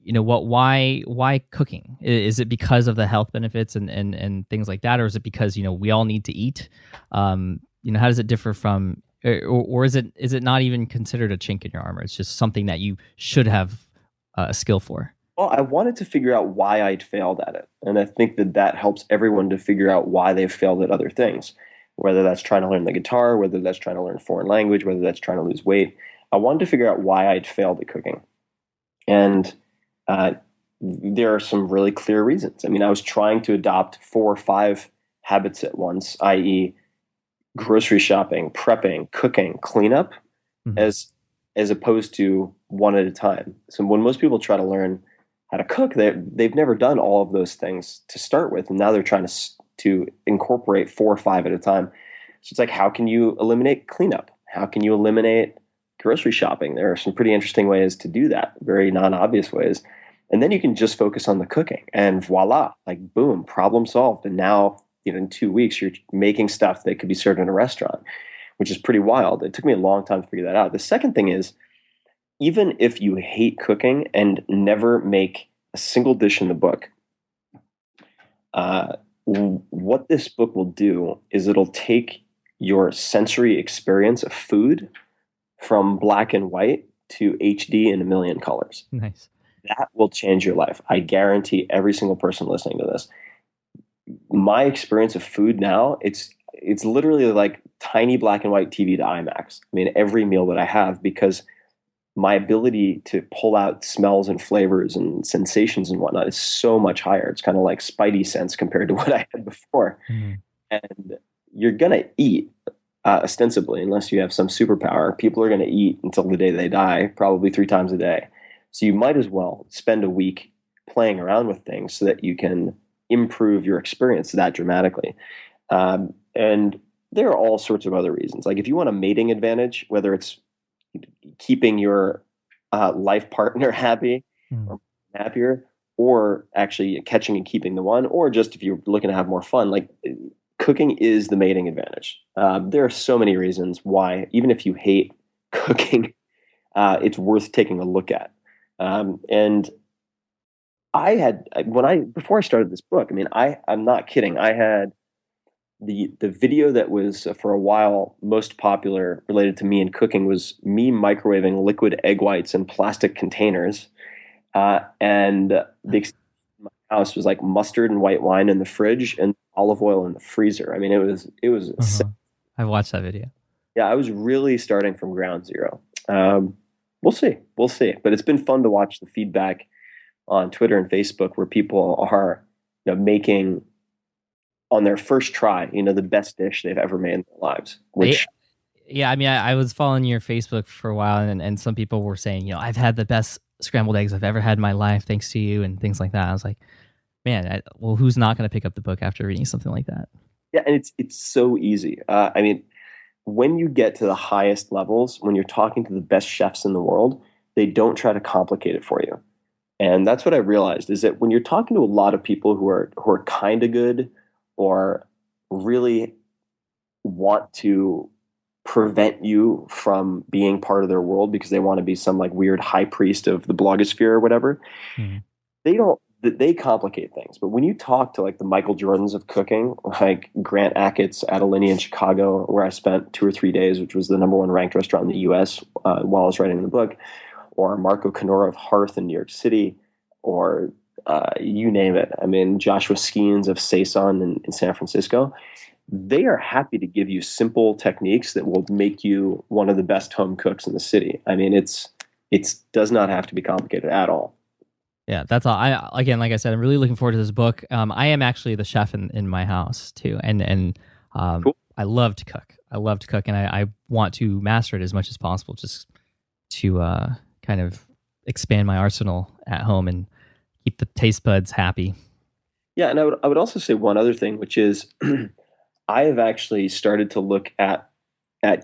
Speaker 4: Why cooking? Is it because of the health benefits and things like that, or is it because we all need to eat? How does it differ from, or is it not even considered a chink in your armor? It's just something that you should have a skill for.
Speaker 3: Well, I wanted to figure out why I'd failed at it. And I think that helps everyone to figure out why they've failed at other things, whether that's trying to learn the guitar, whether that's trying to learn a foreign language, whether that's trying to lose weight. I wanted to figure out why I'd failed at cooking. And there are some really clear reasons. I mean, I was trying to adopt 4 or 5 habits at once, i.e., grocery shopping, prepping, cooking, cleanup, as opposed to one at a time. So when most people try to learn how to cook, they've never done all of those things to start with, and now they're trying to incorporate 4 or 5 at a time. So it's like, how can you eliminate cleanup? How can you eliminate grocery shopping? There are some pretty interesting ways to do that, very non-obvious ways. And then you can just focus on the cooking, and voila, like boom, problem solved. And now, in 2 weeks, you're making stuff that could be served in a restaurant, which is pretty wild. It took me a long time to figure that out. The second thing is, even if you hate cooking and never make a single dish in the book, what this book will do is it'll take your sensory experience of food from black and white to HD in a million colors.
Speaker 4: Nice.
Speaker 3: That will change your life. I guarantee every single person listening to this. My experience of food now, it's literally like tiny black and white TV to IMAX. I mean, every meal that I have, because my ability to pull out smells and flavors and sensations and whatnot is so much higher. It's kind of like Spidey sense compared to what I had before. And you're going to eat, ostensibly, unless you have some superpower. People are going to eat until the day they die, probably 3 times a day. So you might as well spend a week playing around with things so that you can improve your experience that dramatically. And there are all sorts of other reasons. Like if you want a mating advantage, whether it's keeping your life partner happy or happier, or actually catching and keeping the one, or just if you're looking to have more fun, like cooking is the mating advantage. There are so many reasons why, even if you hate cooking, it's worth taking a look at. And before I started this book, I mean, I'm not kidding. I had the video that was for a while most popular related to me and cooking was me microwaving liquid egg whites in plastic containers. And the extent of my house was like mustard and white wine in the fridge and olive oil in the freezer. I mean, it was
Speaker 4: I've watched that video.
Speaker 3: Yeah, I was really starting from ground zero. We'll see. But it's been fun to watch the feedback on Twitter and Facebook where people are making on their first try, the best dish they've ever made in their lives. Which,
Speaker 4: yeah, I mean, I was following your Facebook for a while, and some people were saying, I've had the best scrambled eggs I've ever had in my life, thanks to you, and things like that. I was like, man, well, who's not going to pick up the book after reading something like that?
Speaker 3: Yeah, and it's so easy. I mean, when you get to the highest levels, when you're talking to the best chefs in the world, they don't try to complicate it for you. And that's what I realized, is that when you're talking to a lot of people who are kind of good or really want to prevent you from being part of their world because they want to be some like weird high priest of the blogosphere or whatever, they complicate things. But when you talk to like the Michael Jordans of cooking, like Grant Achatz at Alinea in Chicago, where I spent 2 or 3 days, which was the #1 ranked restaurant in the U.S. While I was writing the book, or Marco Canora of Hearth in New York City, or you name it. I mean, Joshua Skeens of Saison in San Francisco. They are happy to give you simple techniques that will make you one of the best home cooks in the city. I mean, it does not have to be complicated at all.
Speaker 4: Yeah, that's all. Again, like I said, I'm really looking forward to this book. I am actually the chef in my house too, and
Speaker 3: Cool.
Speaker 4: I love to cook. And I want to master it as much as possible, just to kind of expand my arsenal at home and keep the taste buds happy.
Speaker 3: Yeah, and I would also say one other thing, which is I have actually started to look at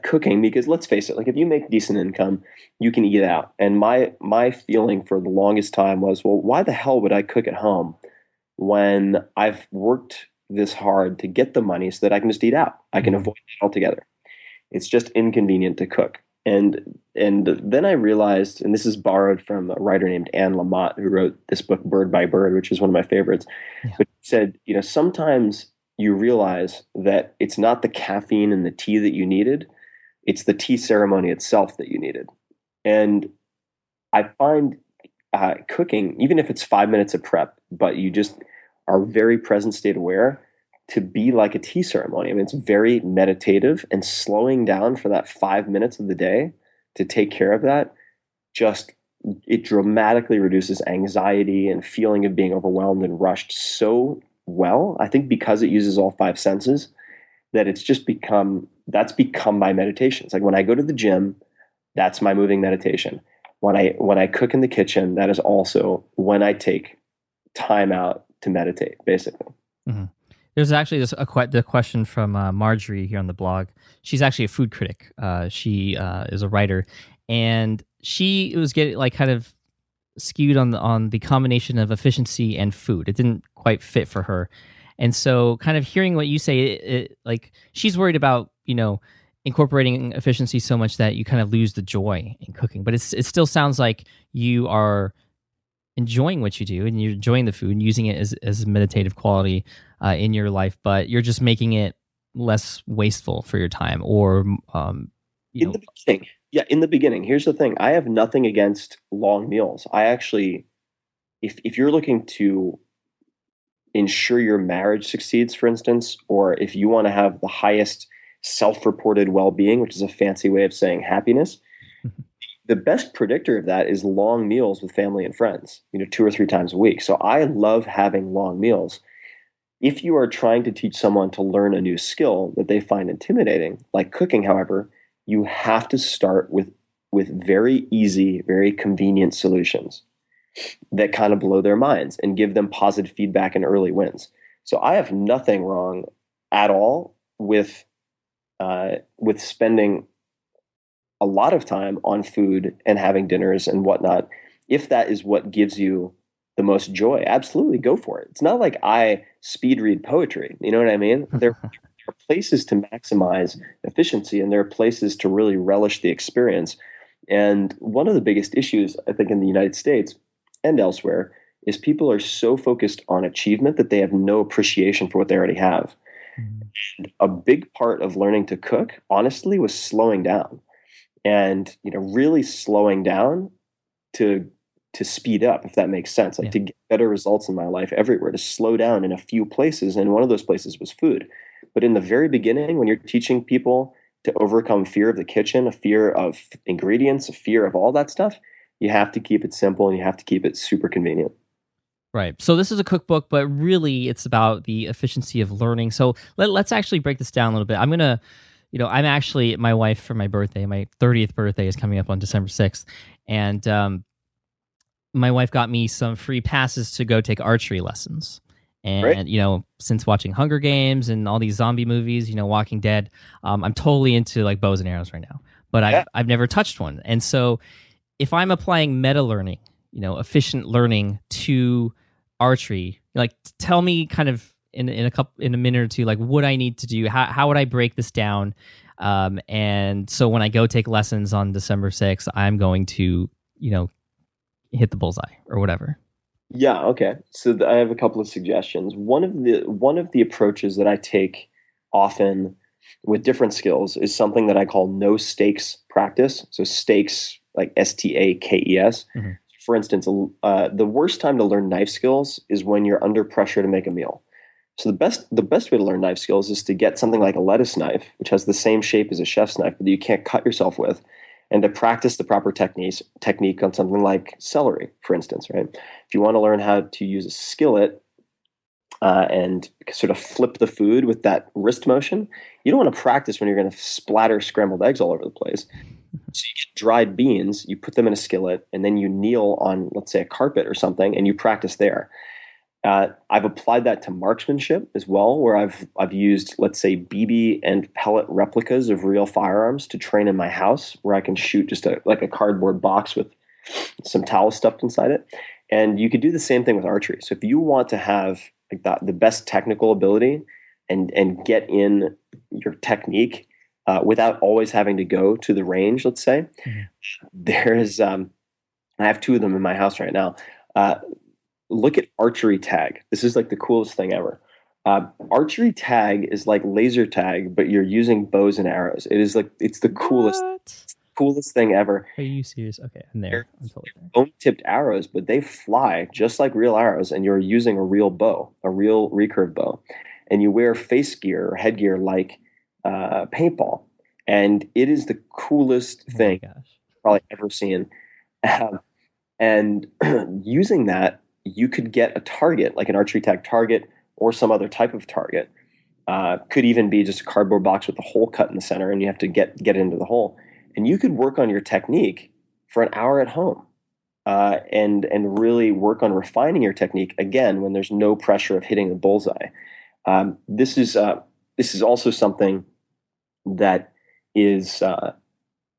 Speaker 3: cooking because, let's face it, like if you make decent income, you can eat out. And my feeling for the longest time was, well, why the hell would I cook at home when I've worked this hard to get the money so that I can just eat out? I can avoid it altogether. It's just inconvenient to cook. And then I realized, and this is borrowed from a writer named Anne Lamott, who wrote this book, Bird by Bird, which is one of my favorites.
Speaker 4: Yeah.
Speaker 3: But she said, sometimes you realize that it's not the caffeine in the tea that you needed, it's the tea ceremony itself that you needed. And I find cooking, even if it's 5 minutes of prep, but you just are very present state aware, to be like a tea ceremony. I mean, it's very meditative, and slowing down for that 5 minutes of the day to take care of that, it dramatically reduces anxiety and feeling of being overwhelmed and rushed so well. I think because it uses all five senses, that that's become my meditation. It's like when I go to the gym, that's my moving meditation. When I cook in the kitchen, that is also when I take time out to meditate, basically.
Speaker 4: Mm-hmm. There's actually the question from Marjorie here on the blog. She's actually a food critic. She is a writer, and she was getting kind of skewed on the combination of efficiency and food. It didn't quite fit for her, and so kind of hearing what you say, she's worried about incorporating efficiency so much that you kind of lose the joy in cooking. But it still sounds like you are enjoying what you do, and you're enjoying the food and using it as a meditative quality in your life, but you're just making it less wasteful for your time, or
Speaker 3: in the beginning. Yeah, in the beginning. Here's the thing: I have nothing against long meals. I actually, if you're looking to ensure your marriage succeeds, for instance, or if you want to have the highest self-reported well-being, which is a fancy way of saying happiness, the best predictor of that is long meals with family and friends, 2 or 3 times a week. So I love having long meals. If you are trying to teach someone to learn a new skill that they find intimidating, like cooking, however, you have to start with very easy, very convenient solutions that kind of blow their minds and give them positive feedback and early wins. So I have nothing wrong at all with spending a lot of time on food and having dinners and whatnot. If that is what gives you the most joy, absolutely go for it. It's not like I speed read poetry. You know what I mean? There are places to maximize efficiency, and there are places to really relish the experience. And one of the biggest issues, I think, in the United States and elsewhere is people are so focused on achievement that they have no appreciation for what they already have. Mm-hmm. And a big part of learning to cook, honestly, was slowing down. And really slowing down to speed up, if that makes sense, to get better results in my life everywhere, to slow down in a few places. And one of those places was food. But in the very beginning, when you're teaching people to overcome fear of the kitchen, a fear of ingredients, a fear of all that stuff, you have to keep it simple and you have to keep it super convenient.
Speaker 4: Right. So this is a cookbook, but really it's about the efficiency of learning. So let's actually break this down a little bit. I'm going to I'm actually, my wife, for my birthday, my 30th birthday is coming up on December 6th. And my wife got me some free passes to go take archery lessons. And,
Speaker 3: right.
Speaker 4: Since watching Hunger Games and all these zombie movies, Walking Dead, I'm totally into bows and arrows right now. But I've never touched one. And so if I'm applying meta learning, efficient learning to archery, tell me kind of in a minute or two, what I need to do, how would I break this down, and so when I go take lessons on December 6th, I'm going to hit the bullseye or whatever.
Speaker 3: Yeah, okay. So I have a couple of suggestions. One of the approaches that I take often with different skills is something that I call no stakes practice. So stakes, like STAKES. Mm-hmm. For instance, the worst time to learn knife skills is when you're under pressure to make a meal. So the best way to learn knife skills is to get something like a lettuce knife, which has the same shape as a chef's knife, but you can't cut yourself with, and to practice the proper technique on something like celery, for instance, right? If you want to learn how to use a skillet and sort of flip the food with that wrist motion, you don't want to practice when you're going to splatter scrambled eggs all over the place. So you get dried beans, you put them in a skillet, and then you kneel on, let's say, a carpet or something, and you practice there. I've applied that to marksmanship as well, where I've used, let's say, BB and pellet replicas of real firearms to train in my house, where I can shoot just a cardboard box with some towels stuffed inside it. And you could do the same thing with archery. So if you want to have the best technical ability and get in your technique without always having to go to the range, let's say. There's, I have two of them in my house right now. Look at archery tag. This is like the coolest thing ever. Archery tag is like laser tag, but you're using bows and arrows. It is like, it's the coolest thing ever.
Speaker 4: Are you serious? Okay, I'm there. I'm totally there.
Speaker 3: Bone-tipped arrows, but they fly just like real arrows, and you're using a real bow, a real recurve bow. And you wear face gear or headgear like paintball. And it is the coolest thing I've probably ever seen. And using that, you could get a target, like an archery tag target or some other type of target. Could even be just a cardboard box with a hole cut in the center, and you have to get into the hole. And you could work on your technique for an hour at home, and really work on refining your technique again when there's no pressure of hitting the bullseye. This is also something that is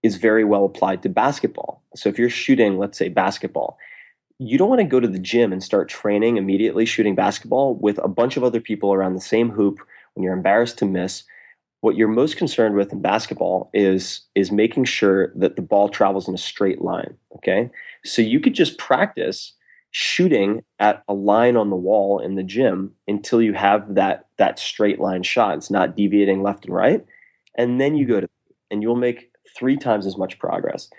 Speaker 3: very well applied to basketball. So if you're shooting, let's say, basketball, you don't want to go to the gym and start training immediately shooting basketball with a bunch of other people around the same hoop when you're embarrassed to miss. What you're most concerned with in basketball is making sure that the ball travels in a straight line, okay? So you could just practice shooting at a line on the wall in the gym until you have that straight line shot. It's not deviating left and right. And then you go to, and you'll make 3 times as much progress.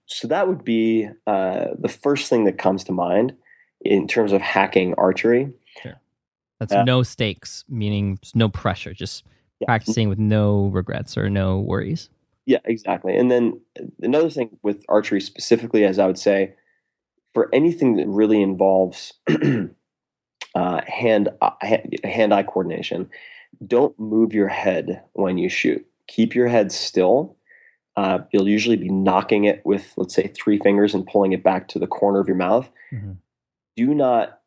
Speaker 3: So that would be the first thing that comes to mind in terms of hacking archery.
Speaker 4: Sure. That's no stakes, meaning no pressure, just practicing with no regrets or no worries.
Speaker 3: Yeah, exactly. And then another thing with archery specifically, as I would say, for anything that really involves hand-eye coordination, don't move your head when you shoot. Keep your head still. You'll usually be knocking it with, let's say, 3 fingers and pulling it back to the corner of your mouth. Mm-hmm. Do not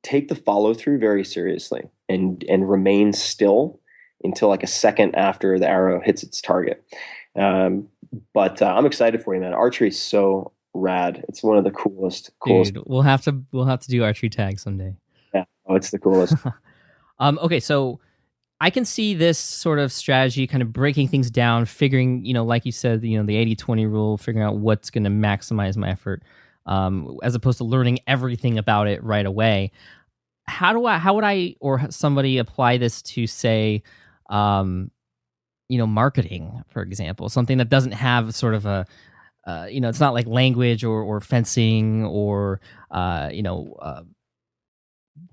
Speaker 3: take the follow-through very seriously and remain still until like a second after the arrow hits its target. But I'm excited for you, man. Archery is so rad. It's one of the coolest.
Speaker 4: Dude, we'll have to do archery tag someday.
Speaker 3: Yeah, it's the coolest.
Speaker 4: Okay, so I can see this sort of strategy kind of breaking things down, figuring, like you said, the 80-20 rule, figuring out what's going to maximize my effort, as opposed to learning everything about it right away. How would I or somebody apply this to, say, marketing, for example, something that doesn't have sort of a, it's not like language or fencing or,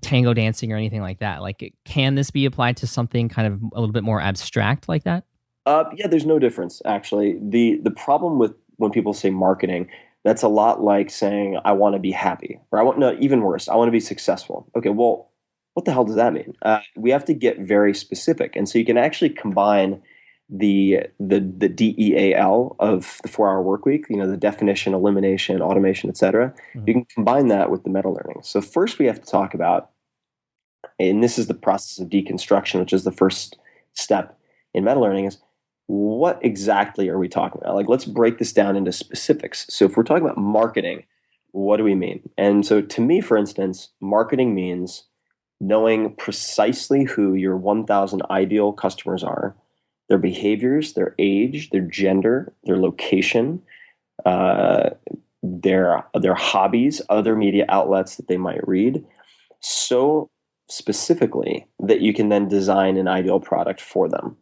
Speaker 4: tango dancing or anything like that. Like, can this be applied to something kind of a little bit more abstract like that?
Speaker 3: Yeah, there's no difference, actually. The problem with when people say marketing, that's a lot like saying, I want to be happy, or even worse, I want to be successful. Okay, well, what the hell does that mean? We have to get very specific. And so you can actually combine the DEAL of the 4-hour work week, the definition, elimination, automation, etc. Mm-hmm. You can combine that with the meta learning. So first we have to talk about, and this is the process of deconstruction, which is the first step in meta learning, is what exactly are we talking about? Like, let's break this down into specifics. So if we're talking about marketing, what do we mean? And so to me, for instance, marketing means knowing precisely who your 1,000 ideal customers are, their behaviors, their age, their gender, their location, their hobbies, other media outlets that they might read, so specifically that you can then design an ideal product for them.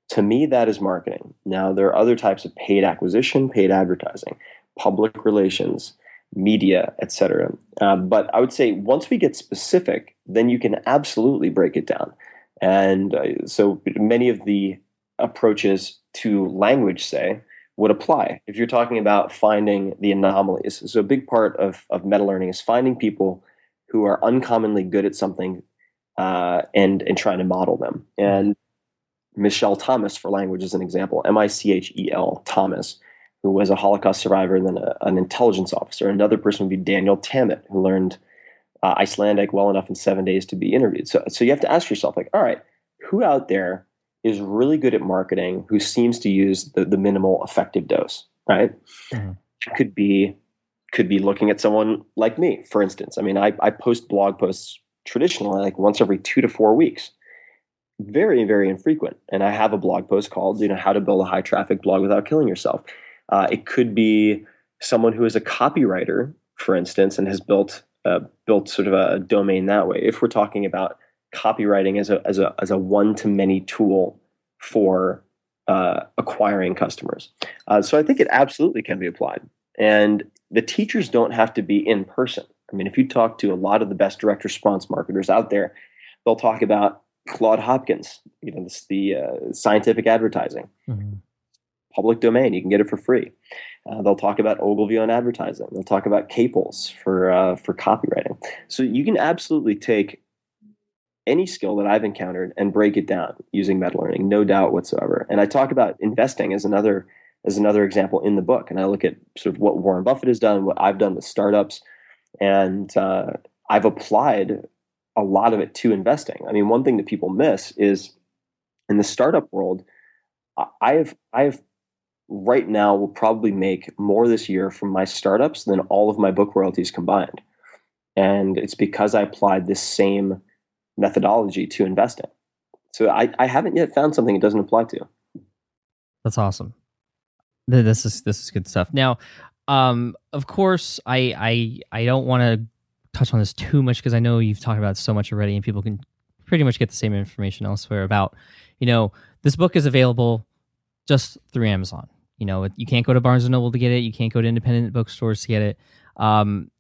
Speaker 3: To me, that is marketing. Now, there are other types of paid acquisition, paid advertising, public relations, media, etc. But I would say once we get specific, then you can absolutely break it down. And so many of the approaches to language, say, would apply. If you're talking about finding the anomalies, so a big part of meta learning is finding people who are uncommonly good at something and trying to model them. And Michelle Thomas, for language, is an example. Michel Thomas, who was a Holocaust survivor and then an intelligence officer. Another person would be Daniel Tammet, who learned Icelandic well enough in 7 days to be interviewed. So you have to ask yourself, like, all right, who out there is really good at marketing, who seems to use the minimal effective dose, right? Mm-hmm. Could be looking at someone like me, for instance. I mean, I post blog posts traditionally like once every 2 to 4 weeks. very, very infrequent. And I have a blog post called, how to build a high traffic blog without killing yourself. It could be someone who is a copywriter, for instance, and has built sort of a domain that way. If we're talking about copywriting as a one-to-many tool for acquiring customers. So I think it absolutely can be applied. And the teachers don't have to be in person. I mean, if you talk to a lot of the best direct response marketers out there, they'll talk about Claude Hopkins, the scientific advertising, public domain. You can get it for free. They'll talk about Ogilvy on advertising. They'll talk about Caples for copywriting. So you can absolutely take any skill that I've encountered and break it down using meta learning, no doubt whatsoever. And I talk about investing as another example in the book. And I look at sort of what Warren Buffett has done, what I've done with startups, and I've applied a lot of it to investing. I mean, one thing that people miss is in the startup world, I have right now will probably make more this year from my startups than all of my book royalties combined. And it's because I applied this same methodology to investing. So I haven't yet found something it doesn't apply to.
Speaker 4: That's awesome. This is good stuff. Now, of course, I don't want to touch on this too much because I know you've talked about it so much already, and people can pretty much get the same information elsewhere about, this book is available just through Amazon. You can't go to Barnes and Noble to get it. You can't go to independent bookstores to get it. And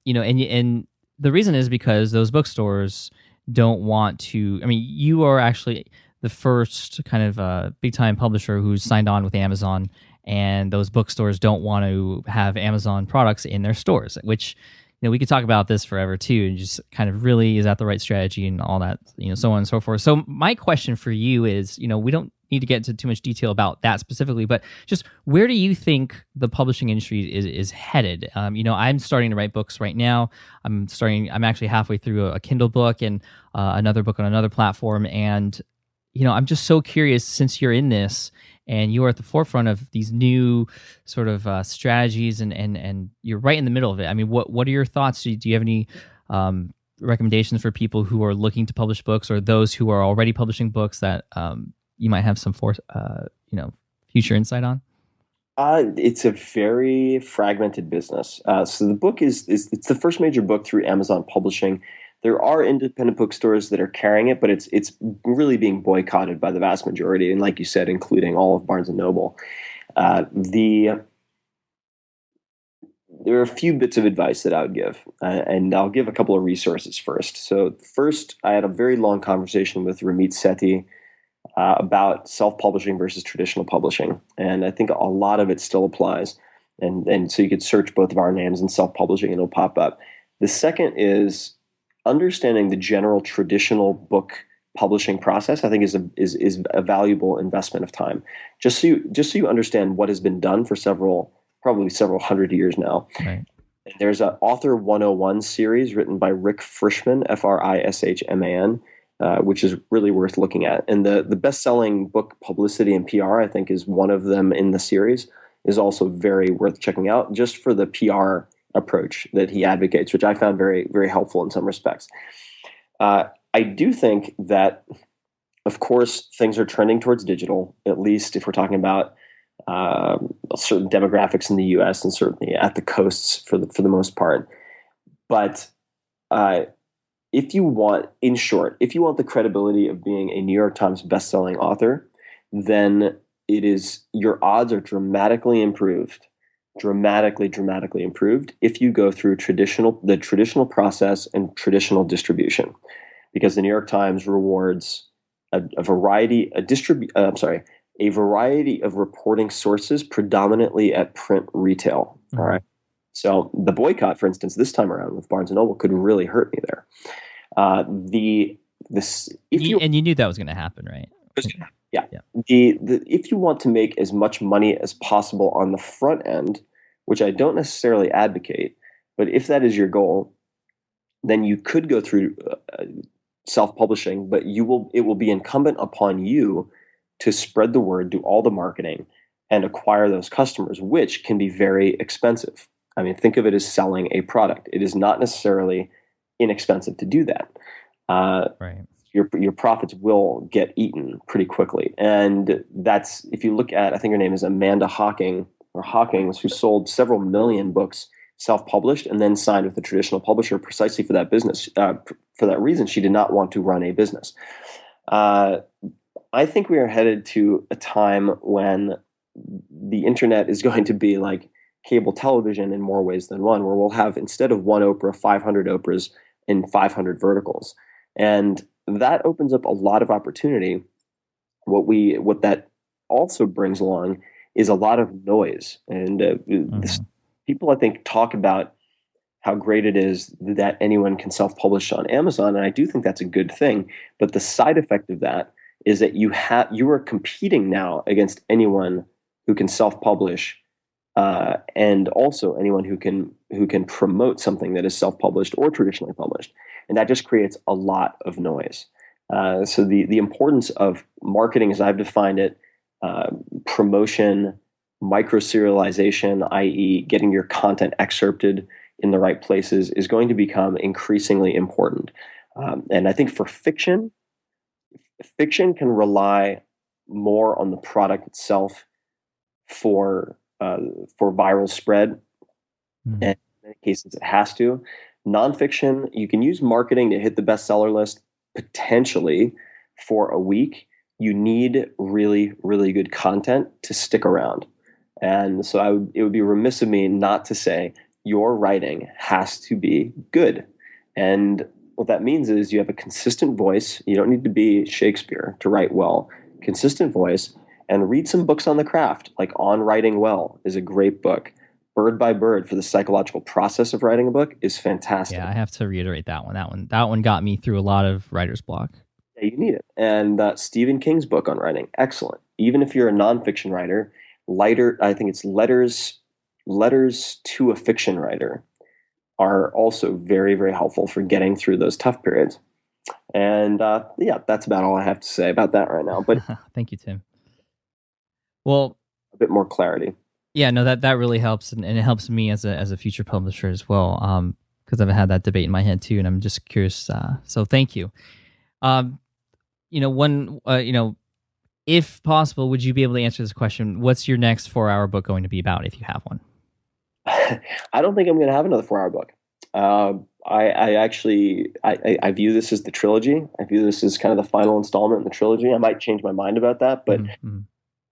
Speaker 4: the reason is because those bookstores don't want to. I mean, you are actually the first kind of big time publisher who's signed on with Amazon, and those bookstores don't want to have Amazon products in their stores, which, we could talk about this forever too, and just kind of really, is that the right strategy and all that, so on and so forth. So my question for you is, we don't need to get into too much detail about that specifically, but just where do you think the publishing industry is headed? I'm starting to write books right now. I'm actually halfway through a Kindle book and another book on another platform. And, I'm just so curious, since you're in this and you are at the forefront of these new sort of strategies and you're right in the middle of it. I mean, what are your thoughts? Do you have any recommendations for people who are looking to publish books, or those who are already publishing books that you might have some future insight on?
Speaker 3: It's a very fragmented business. So the book it's the first major book through Amazon Publishing. There are independent bookstores that are carrying it, but it's really being boycotted by the vast majority, and like you said, including all of Barnes and Noble. There are a few bits of advice that I would give, and I'll give a couple of resources first. So first, I had a very long conversation with Ramit Sethi about self-publishing versus traditional publishing, and I think a lot of it still applies. And so you could search both of our names in self-publishing, and it'll pop up. The second is understanding the general traditional book publishing process. I think is a valuable investment of time. Just so you understand what has been done for probably several hundred years now.
Speaker 4: Right.
Speaker 3: There's an Author 101 series written by Rick Frischman, Frishman, which is really worth looking at. And the best-selling book, Publicity and PR, I think is one of them in the series, is also very worth checking out just for the PR approach that he advocates, which I found very, very helpful in some respects. I do think that, of course, things are trending towards digital, at least if we're talking about certain demographics in the U.S. and certainly at the coasts for the most part. But if you want the credibility of being a New York Times bestselling author, then your odds are dramatically improved if you go through the traditional process and traditional distribution, because the New York Times rewards a variety of reporting sources, predominantly at print retail. Mm-hmm. All right. So the boycott, for instance, this time around with Barnes and Noble could really hurt me there. You
Speaker 4: knew that was going to happen, right?
Speaker 3: Yeah. If you want to make as much money as possible on the front end, which I don't necessarily advocate, but if that is your goal, then you could go through self-publishing, but it will be incumbent upon you to spread the word, do all the marketing, and acquire those customers, which can be very expensive. I mean, think of it as selling a product. It is not necessarily inexpensive to do that.
Speaker 4: Right.
Speaker 3: your profits will get eaten pretty quickly. And that's, if you look at, I think her name is Amanda Hawking or Hawkins, who sold several million books self-published and then signed with a traditional publisher precisely for that business. For that reason, she did not want to run a business. I think we are headed to a time when the internet is going to be like cable television in more ways than one, where we'll have, instead of one Oprah, 500 Oprahs in 500 verticals. And that opens up a lot of opportunity. What that also brings along is a lot of noise. And people, I think, talk about how great it is that anyone can self-publish on Amazon, and I do think that's a good thing. But the side effect of that is that you are competing now against anyone who can self-publish, and also anyone who can promote something that is self-published or traditionally published, and that just creates a lot of noise. So the importance of marketing, as I've defined it, promotion, micro-serialization, i.e., getting your content excerpted in the right places, is going to become increasingly important. And I think for fiction can rely more on the product itself for viral spread. And in many cases, it has to. Nonfiction, you can use marketing to hit the bestseller list potentially for a week. You need really, really good content to stick around. And so it would be remiss of me not to say your writing has to be good. And what that means is you have a consistent voice. You don't need to be Shakespeare to write well. Consistent voice, and read some books on the craft, like On Writing Well is a great book. Bird by Bird for the psychological process of writing a book is fantastic.
Speaker 4: Yeah, I have to reiterate that one. That one got me through a lot of writer's block.
Speaker 3: Yeah, you need it. And Stephen King's book on writing, excellent. Even if you're a nonfiction writer, I think it's letters to a fiction writer are also very, very helpful for getting through those tough periods. And yeah, that's about all I have to say about that right now. But
Speaker 4: thank you, Tim. Well,
Speaker 3: a bit more clarity.
Speaker 4: Yeah, no, that really helps, and it helps me as a future publisher as well, because I've had that debate in my head too, and I'm just curious. So thank you. If possible, would you be able to answer this question? What's your next 4-hour book going to be about, if you have one?
Speaker 3: I don't think I'm going to have another 4-hour book. I view this as the trilogy. I view this as kind of the final installment in the trilogy. I might change my mind about that, but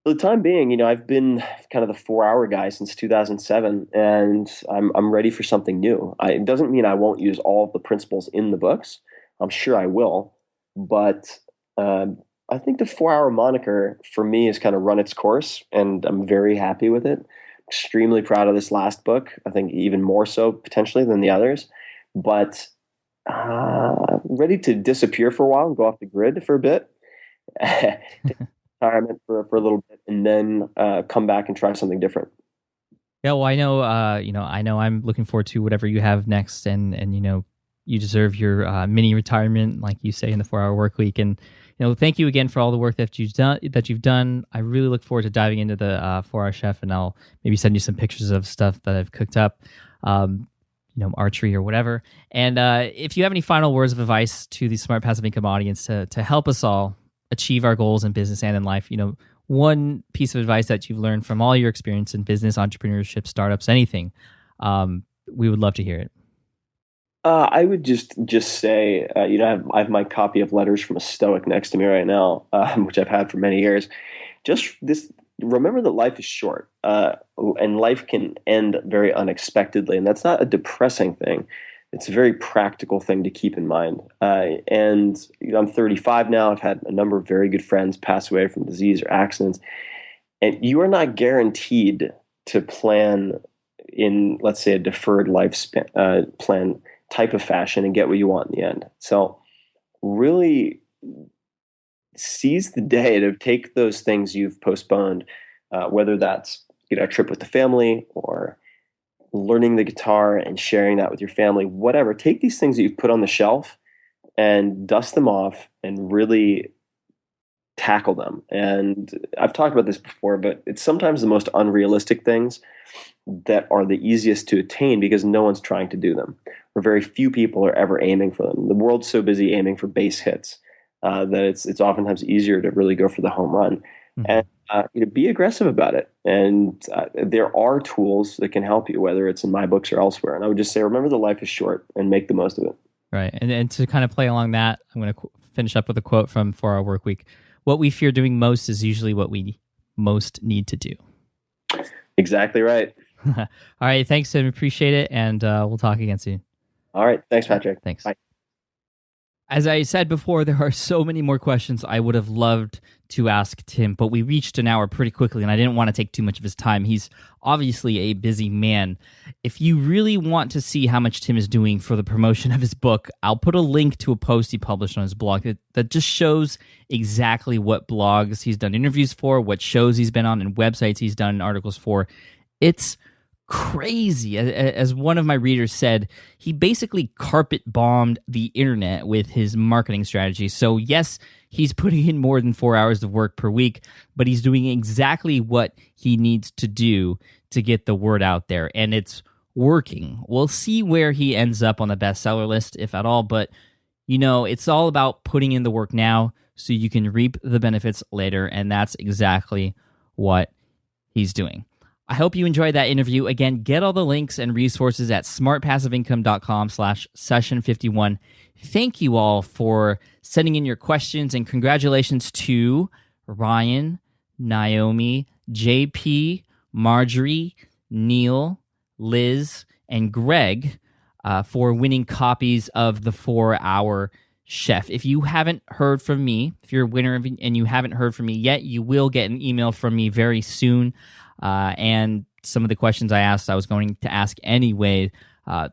Speaker 3: for the time being, I've been kind of the 4-hour guy since 2007, and I'm ready for something new. It doesn't mean I won't use all of the principles in the books. I'm sure I will, but I think the 4-hour moniker for me has kind of run its course, and I'm very happy with it. Extremely proud of this last book. I think even more so potentially than the others, but ready to disappear for a while and go off the grid for a bit, retirement for a little bit, and then come back and try something different.
Speaker 4: Yeah, well, I know I'm looking forward to whatever you have next, and you deserve your mini retirement, like you say, in the 4-hour work week. And thank you again for all the work that you've done. I really look forward to diving into the 4-Hour Chef, and I'll maybe send you some pictures of stuff that I've cooked up, archery or whatever. And if you have any final words of advice to the Smart Passive Income audience to help us all achieve our goals in business and in life, one piece of advice that you've learned from all your experience in business, entrepreneurship, startups, anything, we would love to hear it.
Speaker 3: I would just say, I have my copy of Letters from a Stoic next to me right now, which I've had for many years. Remember that life is short, and life can end very unexpectedly, and that's not a depressing thing. It's a very practical thing to keep in mind. And I'm 35 now. I've had a number of very good friends pass away from disease or accidents, and you are not guaranteed to plan in, let's say, a deferred lifespan plan type of fashion and get what you want in the end. So really seize the day to take those things you've postponed, whether that's a trip with the family or learning the guitar and sharing that with your family, whatever. Take these things that you've put on the shelf and dust them off and really tackle them. And I've talked about this before, but it's sometimes the most unrealistic things that are the easiest to attain because no one's trying to do them, or very few people are ever aiming for them. The world's so busy aiming for base hits that it's oftentimes easier to really go for the home run. And be aggressive about it. And there are tools that can help you, whether it's in my books or elsewhere. And I would just say, remember that life is short and make the most of it.
Speaker 4: Right. And to kind of play along that, I'm going to finish up with a quote from 4 Hour Workweek. What we fear doing most is usually what we most need to do.
Speaker 3: Exactly right.
Speaker 4: All right. Thanks, Tim. Appreciate it. And we'll talk again soon.
Speaker 3: All right. Thanks, Patrick.
Speaker 4: Thanks.
Speaker 3: Bye.
Speaker 1: As I said before, there are so many more questions I would have loved to ask Tim, but we reached an hour pretty quickly, and I didn't want to take too much of his time. He's obviously a busy man. If you really want to see how much Tim is doing for the promotion of his book, I'll put a link to a post he published on his blog that just shows exactly what blogs he's done interviews for, what shows he's been on, and websites he's done articles for. It's crazy. As one of my readers said, he basically carpet bombed the internet with his marketing strategy. So yes, he's putting in more than 4 hours of work per week, but he's doing exactly what he needs to do to get the word out there, and it's working. We'll see where he ends up on the bestseller list, if at all, but it's all about putting in the work now so you can reap the benefits later, and that's exactly what he's doing. I hope you enjoyed that interview. Again, get all the links and resources at smartpassiveincome.com/session51. Thank you all for sending in your questions, and congratulations to Ryan, Naomi, JP, Marjorie, Neil, Liz, and Greg for winning copies of the 4 Hour Chef. If you haven't heard from me, if you're a winner and you haven't heard from me yet, you will get an email from me very soon. And some of the questions I asked, I was going to ask anyway.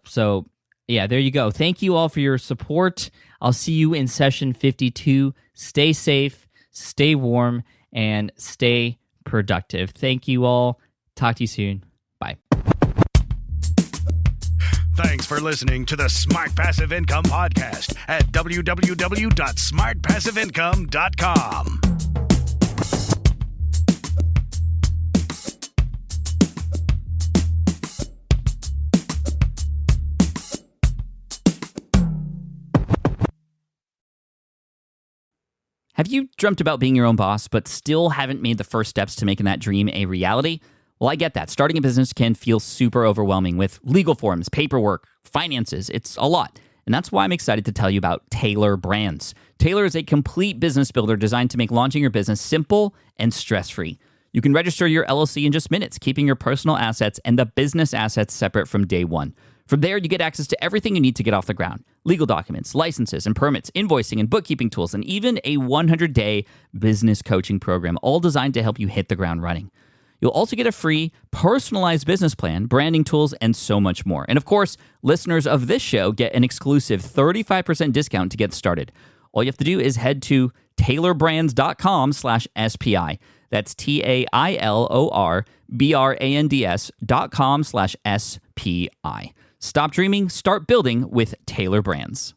Speaker 1: So, yeah, there you go. Thank you all for your support. I'll see you in session 52. Stay safe, stay warm, and stay productive. Thank you all. Talk to you soon. Bye.
Speaker 2: Thanks for listening to the Smart Passive Income Podcast at www.smartpassiveincome.com.
Speaker 1: Have you dreamt about being your own boss, but still haven't made the first steps to making that dream a reality? Well, I get that. Starting a business can feel super overwhelming with legal forms, paperwork, finances. It's a lot. And that's why I'm excited to tell you about Taylor Brands. Taylor is a complete business builder designed to make launching your business simple and stress-free. You can register your LLC in just minutes, keeping your personal assets and the business assets separate from day one. From there, you get access to everything you need to get off the ground. Legal documents, licenses and permits, invoicing and bookkeeping tools, and even a 100-day business coaching program, all designed to help you hit the ground running. You'll also get a free, personalized business plan, branding tools, and so much more. And of course, listeners of this show get an exclusive 35% discount to get started. All you have to do is head to taylorbrands.com/SPI. That's TAILORBRANDS.com/SPI. Stop dreaming, start building with Taylor Brands.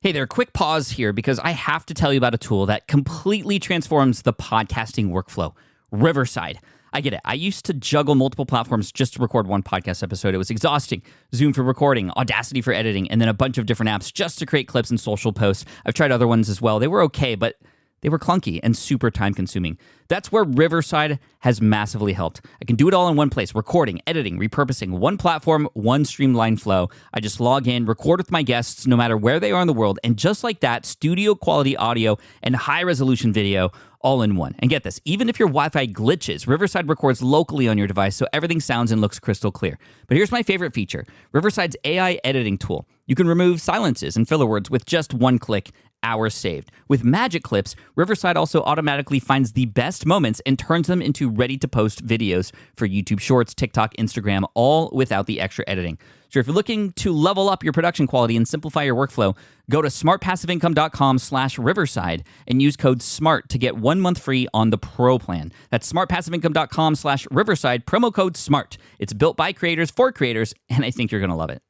Speaker 1: Hey there, quick pause here because I have to tell you about a tool that completely transforms the podcasting workflow, Riverside. I get it. I used to juggle multiple platforms just to record one podcast episode. It was exhausting. Zoom for recording, Audacity for editing, and then a bunch of different apps just to create clips and social posts. I've tried other ones as well. They were okay, but they were clunky and super time-consuming. That's where Riverside has massively helped. I can do it all in one place, recording, editing, repurposing, one platform, one streamlined flow. I just log in, record with my guests no matter where they are in the world, and just like that, studio-quality audio and high-resolution video all in one. And get this, even if your Wi-Fi glitches, Riverside records locally on your device so everything sounds and looks crystal clear. But here's my favorite feature, Riverside's AI editing tool. You can remove silences and filler words with just one click, hours saved. With Magic Clips, Riverside also automatically finds the best moments and turns them into ready-to-post videos for YouTube Shorts, TikTok, Instagram, all without the extra editing. So if you're looking to level up your production quality and simplify your workflow, go to smartpassiveincome.com/Riverside and use code SMART to get 1 month free on the Pro plan. That's smartpassiveincome.com/Riverside, promo code SMART. It's built by creators for creators, and I think you're going to love it.